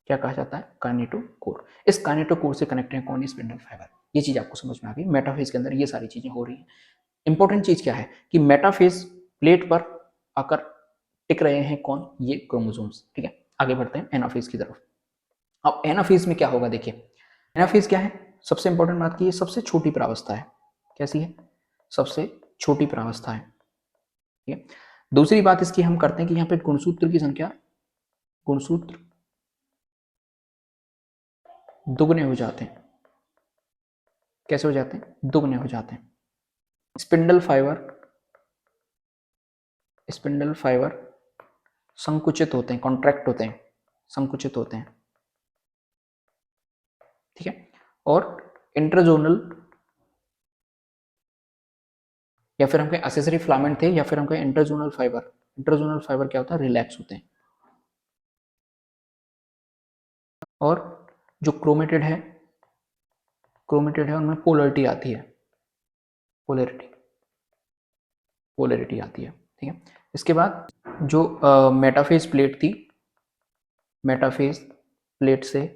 क्या कहा जाता है? काइनेटोकोर। इस काइनेटोकोर से कनेक्ट है कौन? Spindle fibre. ये चीज आपको समझ में आ गई। मेटाफेज के अंदर ये सारी चीजें हो रही हैं। इंपॉर्टेंट चीज क्या है कि मेटाफेज प्लेट पर आकर टिक रहे हैं कौन, ये क्रोमोसोम्स। ठीक है, आगे बढ़ते हैं एनाफेज की तरफ। अब एनाफेज में क्या होगा, देखिए एनाफेज क्या है, सबसे इंपॉर्टेंट बात की ये सबसे छोटी प्रावस्था है। कैसी है, सबसे छोटी प्रावस्था है। ठीक है, दूसरी बात इसकी हम करते हैं कि यहाँ पे गुणसूत्र की संख्या, गुणसूत्र दुगने हो जाते हैं। कैसे हो जाते हैं, दुगने हो जाते हैं। स्पिंडल फाइबर, स्पिंडल फाइबर संकुचित होते हैं, कॉन्ट्रैक्ट होते हैं, संकुचित होते हैं। ठीक है, और इंट्राजोनल या फिर हम कहें एसेसरी फिलामेंट थे, या फिर हम कहें इंटरजोनल फाइबर, इंटरजोनल फाइबर क्या होता है, रिलैक्स होते हैं। और जो क्रोमेटिड है, क्रोमेटिड है उनमें पोलरिटी आती है, पोलरिटी, पोलरिटी आती है। ठीक है, इसके बाद जो मेटाफेज प्लेट थी, मेटाफेज प्लेट से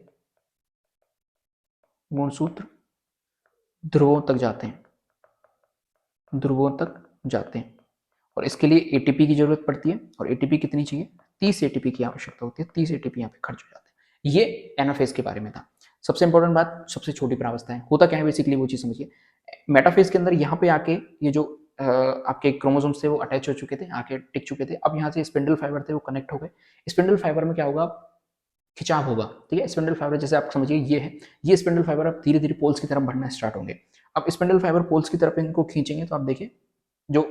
गुणसूत्र ध्रुवों तक जाते हैं, ध्रुवों तक जाते हैं। और इसके लिए एटीपी की जरूरत पड़ती है, और एटीपी कितनी चाहिए, 30 एटीपी की आवश्यकता होती है। 30 एटीपी यहाँ पे खर्च हो जाते हैं। ये एनाफेज के बारे में था। सबसे इंपॉर्टेंट बात, सबसे छोटी प्रावस्था है, होता क्या है बेसिकली वो चीज समझिए। मेटाफेज के अंदर यहाँ पे आके ये जो आपके क्रोमोसोम्स थे वो अटैच हो चुके थे, आके टिक चुके थे। अब यहाँ से स्पिंडल फाइबर थे वो कनेक्ट हो गए। स्पिंडल फाइबर में क्या होगा, खिंचाव होगा। ठीक है, स्पिंडल फाइबर जैसे आप समझिए ये है, ये स्पिंडल फाइबर अब धीरे धीरे पोल्स की तरफ बढ़ना स्टार्ट होंगे। अब स्पिंडल फाइबर पोल्स की तरफ इनको खींचेंगे तो आप देखिए जो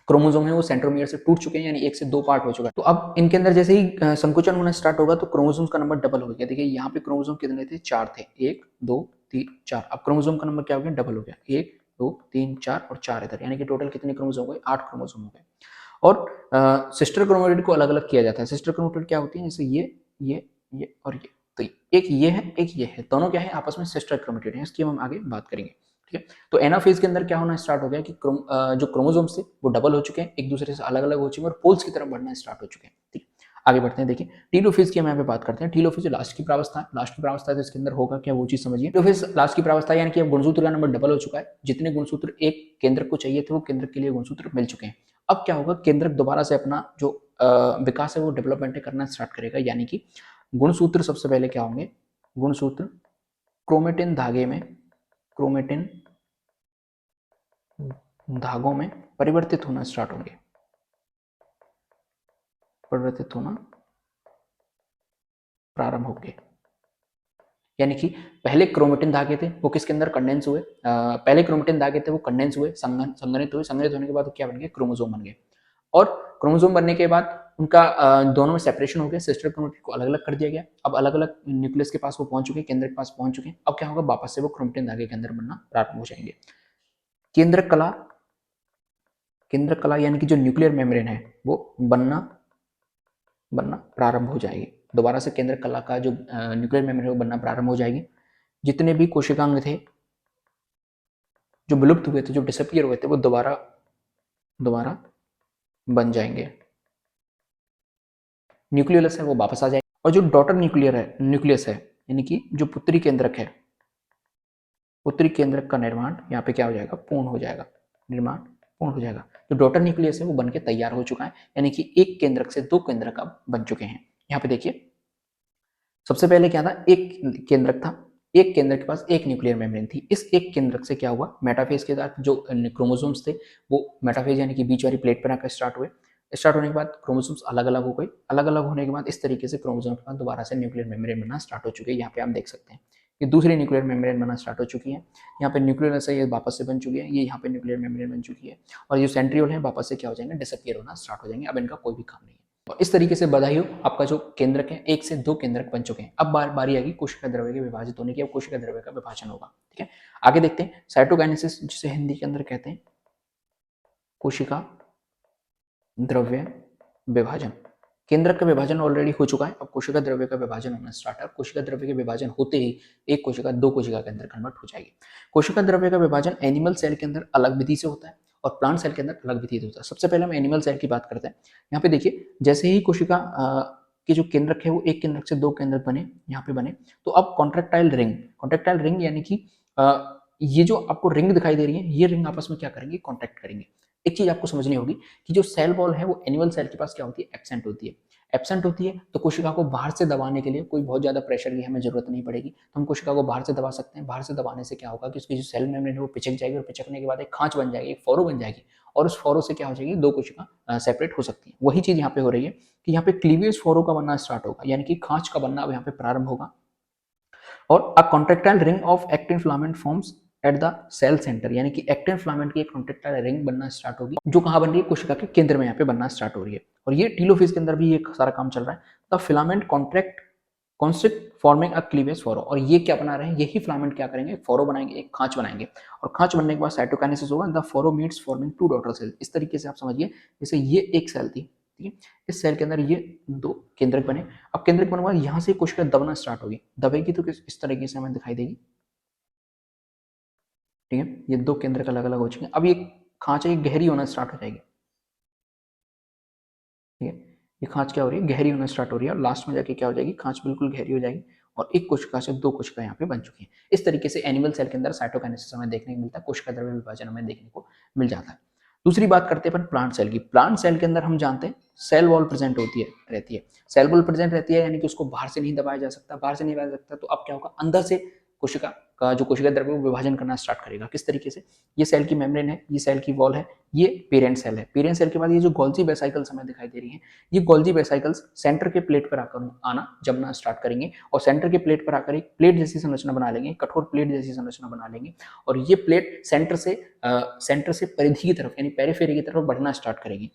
क्रोमोसोम है वो सेंट्रोमियर से टूट चुके हैं, यानी एक से दो पार्ट हो चुका है। तो अब इनके अंदर जैसे ही संकुचन होना स्टार्ट होगा तो क्रोमोसोम्स का नंबर डबल हो गया। देखिए यहाँ पे क्रोमोसोम कितने थे, 4 थे, 1 2 3 4। अब क्रोमोसोम का नंबर क्या हो गया, डबल हो गया, 1 2 3 4 और 4 इधर, यानी कि टोटल कितने क्रोमोसोम हो गए, 8 क्रोमोसोम हो गए। और सिस्टर क्रोमेटिड को अलग अलग किया जाता है। सिस्टर क्रोमेटिड क्या होती है, जैसे ये और ये। तो एक ये है, एक ये है, दोनों क्या है, आपस में सिस्टर क्रोमेटिड है। इसकी हम आगे बात करेंगे। ठीक है, तो एनाफेज के अंदर क्या होना स्टार्ट हो गया कि जो क्रोमोसोम्स थे वो डबल हो चुके हैं, एक दूसरे से अलग अलग हो चुके हैं और पोल्स की तरफ बढ़ना स्टार्ट हो चुके हैं। ठीक है, आगे बढ़ते हैं। देखिए टीलोफेज की हम यहाँ पे बात करते हैं। टीलोफेज लास्ट की प्रावस्था है, लास्ट की प्रावस्था है तो इसके अंदर होगा क्या, वो चीज समझिए। टीलोफेज लास्ट की प्रावस्था यानी कि अब गुणसूत्र का नंबर डबल हो चुका है। जितने गुणसूत्र एक केंद्रक को चाहिए थे वो केंद्रक के लिए गुणसूत्र मिल चुके हैं। अब क्या होगा, केंद्रक दोबारा से अपना जो विकास है वो डेवलपमेंट करना स्टार्ट करेगा। यानी कि गुणसूत्र सबसे पहले क्या होंगे, गुणसूत्र क्रोमेटिन धागे में, क्रोमेटिन धागों में परिवर्तित होना स्टार्ट होंगे, परिवर्तित होना प्रारंभ होंगे। यानी कि पहले क्रोमेटिन धागे थे वो किसके अंदर कंडेंस हुए, पहले क्रोमेटिन धागे थे वो कंडेंस हुए, संघनित हुए, संघनित होने के बाद क्या बन गए, क्रोमोसोम बन गए। और क्रोमोसोम बनने के बाद उनका दोनों में सेपरेशन हो गया, सिस्टर क्रोमेटिन को अलग अलग कर दिया गया। अब अलग अलग न्यूक्लियस के पास वो पहुंच चुके हैं, केंद्र के पास पहुंच चुके हैं। अब क्या होगा, वापस से वो क्रोमेटिन धागे के अंदर बनना प्रारंभ हो जाएंगे। केंद्र कला, केंद्र कला यानी कि जो न्यूक्लियर मेम्ब्रेन है वो बनना प्रारंभ हो जाएगी। दोबारा से केंद्र कला का जो न्यूक्लियर मेम्ब्रेन है वो बनना प्रारंभ हो जाएगी। जितने भी कोशिकांग थे जो विलुप्त हुए थे, जो डिसअपियर हुए थे, वो दोबारा बन जाएंगे। न्यूक्लियस है वो वापस आ जाएगा। और जो डॉटर न्यूक्लियस है यानी कि जो पुत्री केंद्रक है, पुत्री केंद्रक का निर्माण यहाँ पे क्या हो जाएगा, पूर्ण हो जाएगा, निर्माण पूर्ण हो जाएगा। जो डॉटर न्यूक्लियस है वो बनके तैयार हो चुका है, यानी कि एक केंद्रक से दो केंद्रक अब बन चुके हैं। यहाँ पे देखिए सबसे पहले क्या था, एक केंद्रक था, एक केंद्रक के पास एक न्यूक्लियर मेम्ब्रेन थी। इस एक केंद्रक से क्या हुआ, मेटाफेज के साथ जो क्रोमोसोम्स थे वो मेटाफेज यानी कि बीच वाली प्लेट पर आकर स्टार्ट हुए। स्टार्ट होने के बाद क्रोमोसोम्स अलग अलग हो गए, अलग अलग होने के बाद इस तरीके से क्रोमोसोम के पास दोबारा से न्यूक्लियर मेम्ब्रेन बनना स्टार्ट हो चुकी है। यहाँ पे आप देख सकते हैं ये दूसरी न्यूक्लियर मेम्ब्रेन बनना स्टार्ट हो चुकी है। यहाँ पे न्यूक्लियर है ये वापस से बन चुकी है, ये यहाँ पे न्यूक्लियर मेम्ब्रेन बन चुकी है। और जो सेंट्रियोल है वापस से क्या हो जाएंगे, डिसअपियर होना स्टार्ट हो जाएंगे। अब इनका कोई भी काम नहीं है। और इस तरीके से बधाई हो, आपका जो केंद्रक है एक से दो केंद्रक बन चुके हैं। अब बारी आएगी कोशिका द्रव्य के विभाजित होने की। अब कोशिका द्रव्य का विभाजन होगा। ठीक है, आगे देखते हैं साइटोकाइनेसिस, जिसे हिंदी के अंदर कहते हैं कोशिका द्रव्य विभाजन। केंद्रक का विभाजन ऑलरेडी हो चुका है, अब कोशिका द्रव्य का विभाजन होना स्टार्ट है। कोशिका द्रव्य के विभाजन होते ही एक कोशिका दो कोशिका के अंदर कन्वर्ट हो जाएगी। कोशिका द्रव्य का विभाजन एनिमल सेल के अंदर अलग विधि से होता है और प्लांट सेल के अंदर अलग विधि से होता है। सबसे पहले हम एनिमल सेल की बात करते हैं। यहाँ पे देखिए जैसे ही कोशिका के जो केंद्रक है वो एक केंद्रक से दो केंद्रक बने, यहाँ पे बने, तो अब कॉन्ट्रेक्टाइल रिंग यानी कि ये जो आपको रिंग दिखाई दे रही है, ये रिंग आपस में क्या करेंगे, कॉन्टैक्ट करेंगे। एक चीज आपको समझनी होगी कि जो सेल वॉल है वो एनुअल सेल के पास क्या होती है, एब्सेंट होती है। एब्सेंट होती है तो कोशिका को बाहर से दबाने के लिए कोई बहुत ज्यादा प्रेशर की हमें जरूरत नहीं पड़ेगी, तो हम कोशिका को बाहर से दबा सकते हैं। बाहर से दबाने से क्या होगा कि उसकी जो सेल मेम्ब्रेन है वो पिचक जाएगी, और पिचकने के बाद एक खांच बन जाएगी, एक फोरो बन जाएगी, और उस फोरो से क्या हो जाएगी, दो कोशिका सेपरेट हो सकती है। वही चीज यहाँ पे हो रही है कि यहाँ पे क्लीवेज फोरो का बनना स्टार्ट होगा, यानी कि खांच का बनना अब यहाँ पे प्रारंभ होगा, और a contractile ring of actin filament forms at the cell centre, यानी कि एक्टिन फिलामेंट की एक कॉन्ट्रेक्टाइल रिंग बनना स्टार्ट होगी, जो कहां बन रही है, कोशिका के केंद्र में यहाँ पे बनना स्टार्ट हो रही है। और ये टीलोफेज के अंदर भी ये सारा काम चल रहा है। The filament contract constrict forming a cleavage फोरो, और ये क्या बना रहे हैं, यही फिलामेंट क्या करेंगे, फोरो बनाएंगे, एक खांच बनाएंगे, और खांच बनने के बाद साइटोकाइनेसिस होगा, the furrow meets forming two daughter cell. इस तरीके से आप समझिए, जैसे ये एक सेल थी, ठीक है, इस सेल के अंदर ये दो केंद्रक बने। अब केंद्रक बनने के बाद यहाँ से कोशिका दबना स्टार्ट होगी, दबेगी तो किस इस तरीके से हमें दिखाई देगी, ठीक है, ये दो केंद्रक अलग अलग हो चुके हैं। अब ये खांच है, गहरी होना स्टार्ट हो जाएगी, ठीक है, ये खांच क्या हो रही है, गहरी होना स्टार्ट हो रही है, और लास्ट में जाके क्या हो जाएगी, खांच बिल्कुल गहरी हो जाएगी, और एक कोशिका से दो कोशिका यहाँ पे बन चुकी हैं। इस तरीके से एनिमल सेल के अंदर साइटोकाइनेसिस हमें देखने को मिलता है, कोशिका द्रव्य विभाजन हमें देखने को मिल जाता है। दूसरी बात करते हैं अपन प्लांट सेल की। प्लांट सेल के अंदर हम जानते हैं सेल वॉल प्रेजेंट होती है, रहती है। सेल वॉल प्रेजेंट रहती है, यानी कि उसको बाहर से नहीं दबाया जा सकता, बाहर से नहीं दबाया जा सकता, तो अब क्या होगा, अंदर से कोशिका का जो कोशिका द्रव्य वो विभाजन करना स्टार्ट करेगा। किस तरीके से, ये सेल की मेम्ब्रेन है, ये सेल की वॉल है, ये पेरेंट सेल है। पेरेंट सेल के बाद ये जो गोल्जी वेसाइकल्स हमें दिखाई दे रही हैं, ये गोल्जी वेसाइकल्स सेंटर के प्लेट पर आकर आना जमना स्टार्ट करेंगे, और सेंटर के प्लेट पर आकर एक प्लेट जैसी संरचना बना लेंगे, कठोर प्लेट जैसी संरचना बना लेंगे, और ये प्लेट सेंटर से परिधि की तरफ यानी पेरिफेरी की तरफ बढ़ना स्टार्ट करेगी।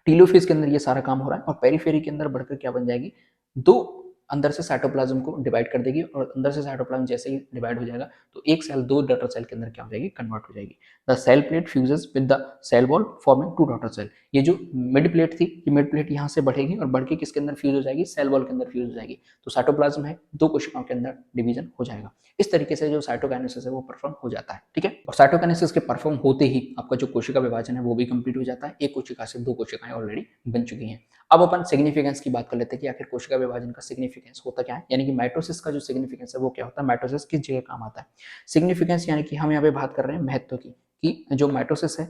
टीलोफेज के अंदर ये सारा काम हो रहा है, और पेरिफेरी के अंदर बढ़कर क्या बन जाएगी, दो अंदर से साइटोप्लाज्म को डिवाइड कर देगी, और अंदर से साइटोप्लाज्म जैसे ही डिवाइड हो जाएगा तो एक सेल दो डॉटर सेल के अंदर क्या हो जाएगी, कन्वर्ट हो जाएगी। The cell plate fuses with the cell wall forming two daughter cell. ये जो मिड प्लेट थी, ये मिड प्लेट यहाँ से बढ़ेगी और बढ़ के किसके अंदर फ्यूज हो जाएगी, सेल वॉल के अंदर फ्यूज हो जाएगी, तो साइटोप्लाज्म है, दो कोशिकाओं के अंदर डिवीजन हो जाएगा। इस तरीके से जो साइटोकाइनेसिस है वो परफॉर्म हो जाता है, ठीक है। और साइटोकाइनेसिस के परफॉर्म होते ही आपका जो कोशिका विभाजन है वो भी कंप्लीट हो जाता है, एक कोशिका से दो कोशिकाएं ऑलरेडी बन चुकी हैं। अब अपन सिग्निफिकेंस की बात कर लेते हैं कि आखिर कोशिका विभाजन का सिग्निफिकेंस होता क्या है, यानी कि माइटोसिस का जो सिग्निफिकेंस है वो क्या होता है, माइटोसिस किस जगह काम आता है। सिग्निफिकेंस यानी कि हम यहाँ पे बात कर रहे हैं महत्व की, कि जो माइटोसिस है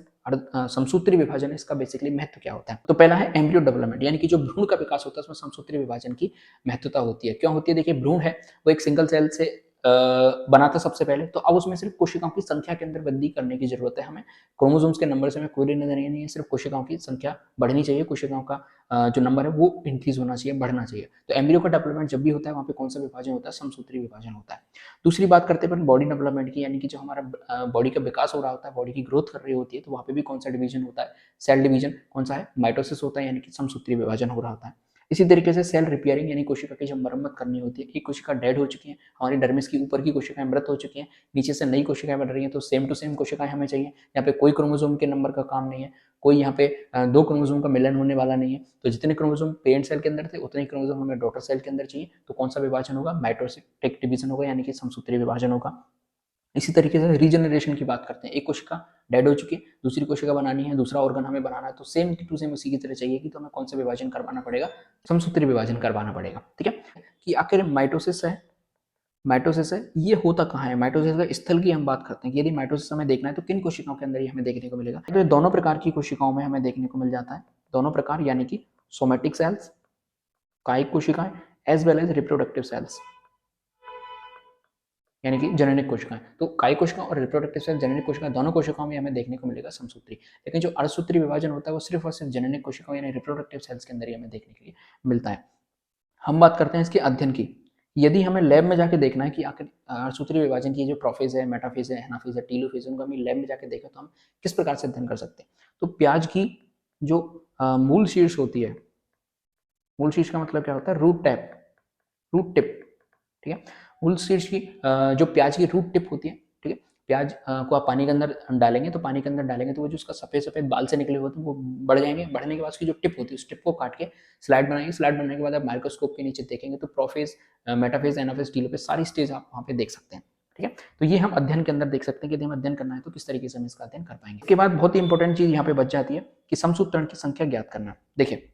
समसूत्री विभाजन है, इसका बेसिकली महत्व क्या होता है। तो पहला है एम्ब्रियो डेवलपमेंट, यानी कि जो भ्रूण का विकास होता है उसमें समसूत्री विभाजन की महत्वता होती है। क्यों होती है, देखिए भ्रूण है वो एक सिंगल सेल से बना था सबसे पहले, तो अब उसमें सिर्फ कोशिकाओं की संख्या के अंदर वृद्धि करने की जरूरत है हमें। क्रोमोसोम्स के नंबर से हमें कोई लेना देना नहीं है, सिर्फ कोशिकाओं की संख्या बढ़नी चाहिए, कोशिकाओं का जो नंबर है वो इंक्रीज होना चाहिए, बढ़ना चाहिए। तो एम्ब्रियो का डेवलपमेंट जब भी होता है वहाँ पे कौन सा विभाजन होता है, समसूत्री विभाजन होता है। दूसरी बात करते हैं बॉडी डेवलपमेंट की, यानी कि जो हमारा बॉडी का विकास हो रहा होता है, बॉडी की ग्रोथ कर रही होती है, तो वहाँ पे भी कौन सा डिवीजन होता है, सेल डिवीजन कौन सा है, माइटोसिस होता है, यानी कि समसूत्री विभाजन हो रहा होता है। इसी तरीके से सेल रिपेयरिंग, यानी कोशिका की जब मरम्मत करनी होती है, एक कोशिका डेड हो चुकी है, हमारी डर्मिस की ऊपर की कोशिकाएं मृत हो चुकी हैं, नीचे से नई कोशिकाएं बन रही हैं, तो सेम टू सेम कोशिकाएं हमें चाहिए। यहाँ पे कोई क्रोमोसोम के नंबर का काम नहीं है, कोई यहाँ पे दो क्रोमोसोम का मिलन होने वाला नहीं है, तो जितने क्रोमोसोम पेरेंट सेल के अंदर थे उतने क्रोमोसोम हमें डॉटर सेल के अंदर चाहिए, तो कौन सा विभाजन होगा, माइटोसिस डिवीजन होगा, यानी कि समसूत्री विभाजन होगा। इसी तरीके से रीजनरेशन की बात करते हैं, एक कोशिका डेड हो चुकी है, दूसरी कोशिका बनानी है, दूसरा ऑर्गन हमें बनाना है, तो सेम टू सेम उसी की तरह चाहिए कि तो हमें कौन सा विभाजन करवाना पड़ेगा, समसूत्री विभाजन करवाना पड़ेगा, ठीक है। कि आखिर माइटोसिस है, माइटोसिस है ये होता कहाँ है, माइटोसिस का स्थल की हम बात करते हैं कि यदि माइटोसिस हमें देखना है तो किन कोशिकाओं के अंदर ही हमें देखने को मिलेगा, तो ये दोनों प्रकार की कोशिकाओं में हमें देखने को मिल जाता है, दोनों प्रकार, यानी कि सोमेटिक सेल्स, कायिक कोशिकाएं, as well as reproductive cells, यानी कि जननिक कोशिकाएं। तो कायिक कोशिकाएं और रिप्रोडक्टिव सेल, जननिक कोशिकाएं, दोनों कोशिकाओं में हमें देखने को मिलेगा समसूत्री। लेकिन जो अर्धसूत्री विभाजन होता है वो सिर्फ और सिर्फ जननिक कोशिकाओं यानी रिप्रोडक्टिव सेल्स के अंदर ही हमें देखने के लिए मिलता है। हम बात करते हैं इसके अध्ययन की। यदि हमें लैब में जाके देखना है कि आखिर अर्धसूत्री विभाजन की जो प्रोफेज है, मेटाफेज है, एनाफेज है, टीलोफेज है, उनको हम लैब में जाके देखें तो हम किस प्रकार से अध्ययन कर सकते हैं। तो प्याज की जो मूल शीर्ष होती है, मूल शीर्ष का मतलब क्या होता है, रूट टैप, रूट टिप, ठीक है। मूल शीर्ष की जो प्याज की रूट टिप होती है, ठीक है, प्याज को आप पानी के अंदर डालेंगे, तो पानी के अंदर डालेंगे तो वो जो उसका सफेद सफेद बाल से निकले होते हैं वो बढ़ जाएंगे, बढ़ने के बाद उसकी जो टिप होती है उस टिप को काट के स्लाइड बनाएंगे, स्लाइड बनाने के बाद आप माइक्रोस्कोप के नीचे देखेंगे तो प्रोफेज, मेटाफेज, एनाफेज, टीलोफेज सारी स्टेज आप वहाँ पे देख सकते हैं, ठीक है। तो ये हम अध्ययन के अंदर देख सकते हैं कि यदि हम अध्ययन करना है तो किस तरीके से हम इसका अध्ययन कर पाएंगे। उसके बाद बहुत ही इंपॉर्टेंट चीज यहाँ पे बच जाती है कि समसूत्रण की संख्या ज्ञात करना। देखिए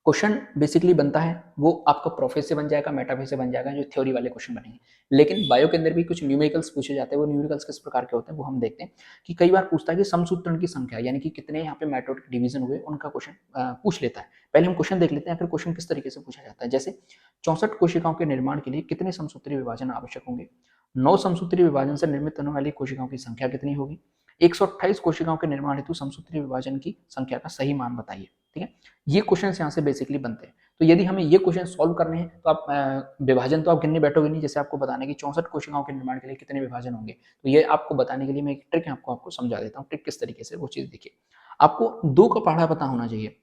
क्वेश्चन बेसिकली बनता है वो आपका प्रोफेस से बन जाएगा, मेटाफेस से बन जाएगा, जो थ्योरी वाले क्वेश्चन बनेंगे। लेकिन बायो के अंदर भी कुछ न्यूमेरिकल्स पूछे जाते हैं। वो न्यूमेरिकल्स किस प्रकार के होते हैं वो हम देखते हैं कि कई बार पूछता है कि समसूत्रण की संख्या यानी कि कितने यहाँ पे मेटोडिक डिवीजन हुए उनका क्वेश्चन पूछ लेता है। पहले हम क्वेश्चन देख लेते हैं, फिर क्वेश्चन किस तरीके से पूछा जाता है। जैसे 64 कोशिकाओं के निर्माण के लिए कितने समसूत्री विभाजन आवश्यक होंगे, 9 समसूत्री विभाजन से निर्मित होने वाली कोशिकाओं की संख्या कितनी होगी, 128 कोशिकाओं के निर्माण हेतु समसूत्री विभाजन की संख्या का सही मान बताइए। ठीक है, ये क्वेश्चन यहाँ से बेसिकली बनते हैं। तो यदि हमें ये क्वेश्चन सॉल्व करने हैं तो आप विभाजन तो आप गिनने बैठोगे नहीं, जैसे आपको बताने की 64 कोशिकाओं के निर्माण के लिए कितने विभाजन होंगे। तो ये आपको बताने के लिए मैं एक ट्रिक आपको समझा देता हूँ। ट्रिक किस तरीके से, वो चीज देखिए। आपको 2 का पहाड़ा पता होना चाहिए।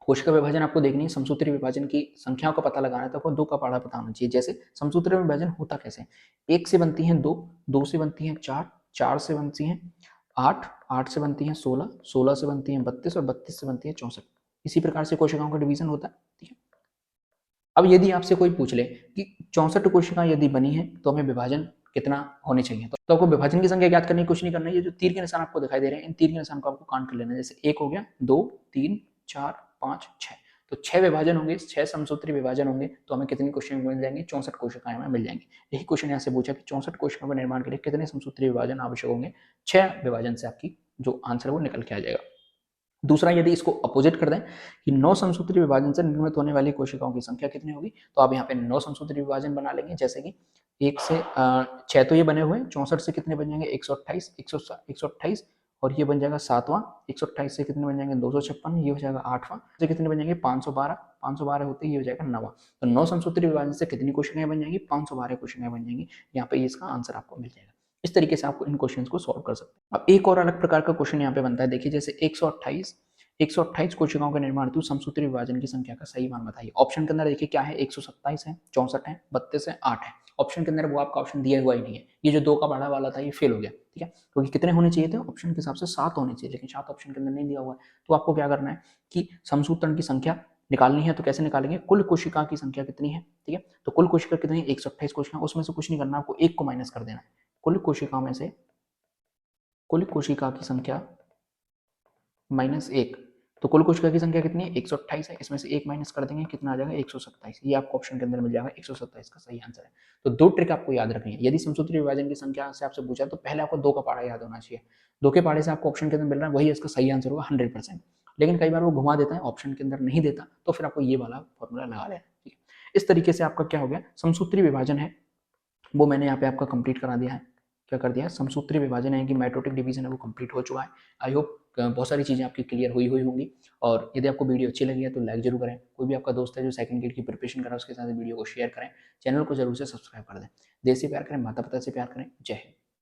कोशिका विभाजन आपको देखनी है, समसूत्री विभाजन की संख्याओं का पता लगाना है तो आपको 2 का पहाड़ा पता होना चाहिए। जैसे समसूत्री विभाजन होता कैसे, 1 से बनती है 2, 2 से बनती है 4, 4 से बनती है 8, 8 से बनती है 16, 16 से बनती है 32 और 32 से बनती है 64। इसी प्रकार से कोशिकाओं का डिवीजन होता है। ठीक है, अब यदि आपसे कोई पूछ ले कि 64 कोशिकाएं यदि बनी है तो हमें विभाजन कितना होने चाहिए, तो आपको विभाजन की संख्या ज्ञात करनी, कुछ नहीं करना है। ये जो तीर के निशान आपको दिखाई दे रहे हैं, इन तीर के निशान को आपको काउंट कर लेना है। जैसे 1 हो गया, 2, 3, 4, 5, 6, तो 6 विभाजन होंगे, 6 समसूत्री विभाजन होंगे, तो हमें कितनी कोशिकाएं मिल जाएंगी, 64 कोशिकाएं हमें मिल जाएंगी। यही क्वेश्चन यहाँ से पूछा कि 64 कोशिकाओं के निर्माण के लिए कितने समसूत्री विभाजन आवश्यक होंगे। 6 विभाजन से आपकी जो आंसर है वो निकल के आ जाएगा। दूसरा, यदि इसको अपोजिट कर दें कि 9 समसूत्री विभाजन से निर्मित होने वाली कोशिकाओं की संख्या कितनी होगी, तो आप यहाँ पे 9 समसूत्री विभाजन बना लेंगे। जैसे कि 1 से 6 तो ये बने हुए हैं, 64 से कितने बन जाएंगे, 128, 128 और ये बन जाएगा 7वां, 128 से कितने बन जाएंगे, 256, ये हो जाएगा 8वां, से कितने बन जाएंगे, 512, 512 होते ये हो जाएगा 9वां। तो 9 समसूत्री विभाजन से कितनी कोशिकाएं बन जाएंगी, 512 कोशिकाएं बन जाएंगी। यहाँ पे इसका आंसर आपको मिल जाएगा। इस तरीके से आपको इन क्वेश्चंस को सॉल्व कर सकते हैं। अब एक और अलग प्रकार का क्वेश्चन यहाँ पे बनता है, देखिए जैसे 128 कोशिकाओं के निर्माण हेतु समसूत्री विभाजन की संख्या का सही मान बताइए। ऑप्शन के अंदर देखिए क्या है, 127 है, 64 है, 32 है, 8 है। ऑप्शन के अंदर वो आपका ऑप्शन दिया हुआ ही नहीं है। ये जो 2 का बड़ा वाला था ये फेल हो गया। ठीक है, क्योंकि कितने होने चाहिए थे, ऑप्शन के हिसाब से 7 होने चाहिए, लेकिन 7 ऑप्शन के अंदर नहीं दिया हुआ है। तो आपको क्या करना है कि समसूत्रण की संख्या निकालनी है। तो कैसे निकालेंगे, कुल कोशिका की संख्या कितनी है। ठीक है, तो कुल कोशिका कितनी है, 128 कोशिका, उसमें से कुछ नहीं करना, आपको 1 को माइनस कर देना है। कुल कोशिकाओं में से कुल कोशिका की संख्या माइनस 1, तो कुल कोशिका की संख्या कितनी है, 128 है। इसमें से 1 माइनस कर देंगे, कितना आ जाएगा, 127। ये आपको ऑप्शन के अंदर मिल जाएगा, 127 का सही आंसर है। तो 2 ट्रिक आपको याद रखनी है। यदि समसूत्री विभाजन की संख्या से आपसे पूछा तो पहले आपको 2 का पहाड़ा याद होना चाहिए। 2 के पहाड़े से आपको ऑप्शन के अंदर मिल रहा है, वही इसका सही आंसर होगा 100%। लेकिन कई बार वो घुमा देता है, ऑप्शन के अंदर नहीं देता, तो फिर आपको ये वाला फॉर्मूला लगा लेना। ठीक है, इस तरीके से आपका क्या हो गया, समसूत्री विभाजन है वो मैंने यहाँ पे आपका कंप्लीट करा दिया है। क्या कर दिया है, समसूत्री विभाजन है कि मेटोटिक डिवीजन है वो कंप्लीट हो चुका है। आई होप बहुत सारी चीज़ें आपकी क्लियर हुई होंगी। और यदि आपको वीडियो अच्छी लगी है तो लाइक जरूर करें। कोई भी आपका दोस्त है जो सेकंड गेट की प्रिपरेशन कर रहा है उसके साथ वीडियो को शेयर करें। चैनल को जरूर से सब्सक्राइब कर दें। देश से प्यार करें, माता पिता से प्यार करें। जय हिंद।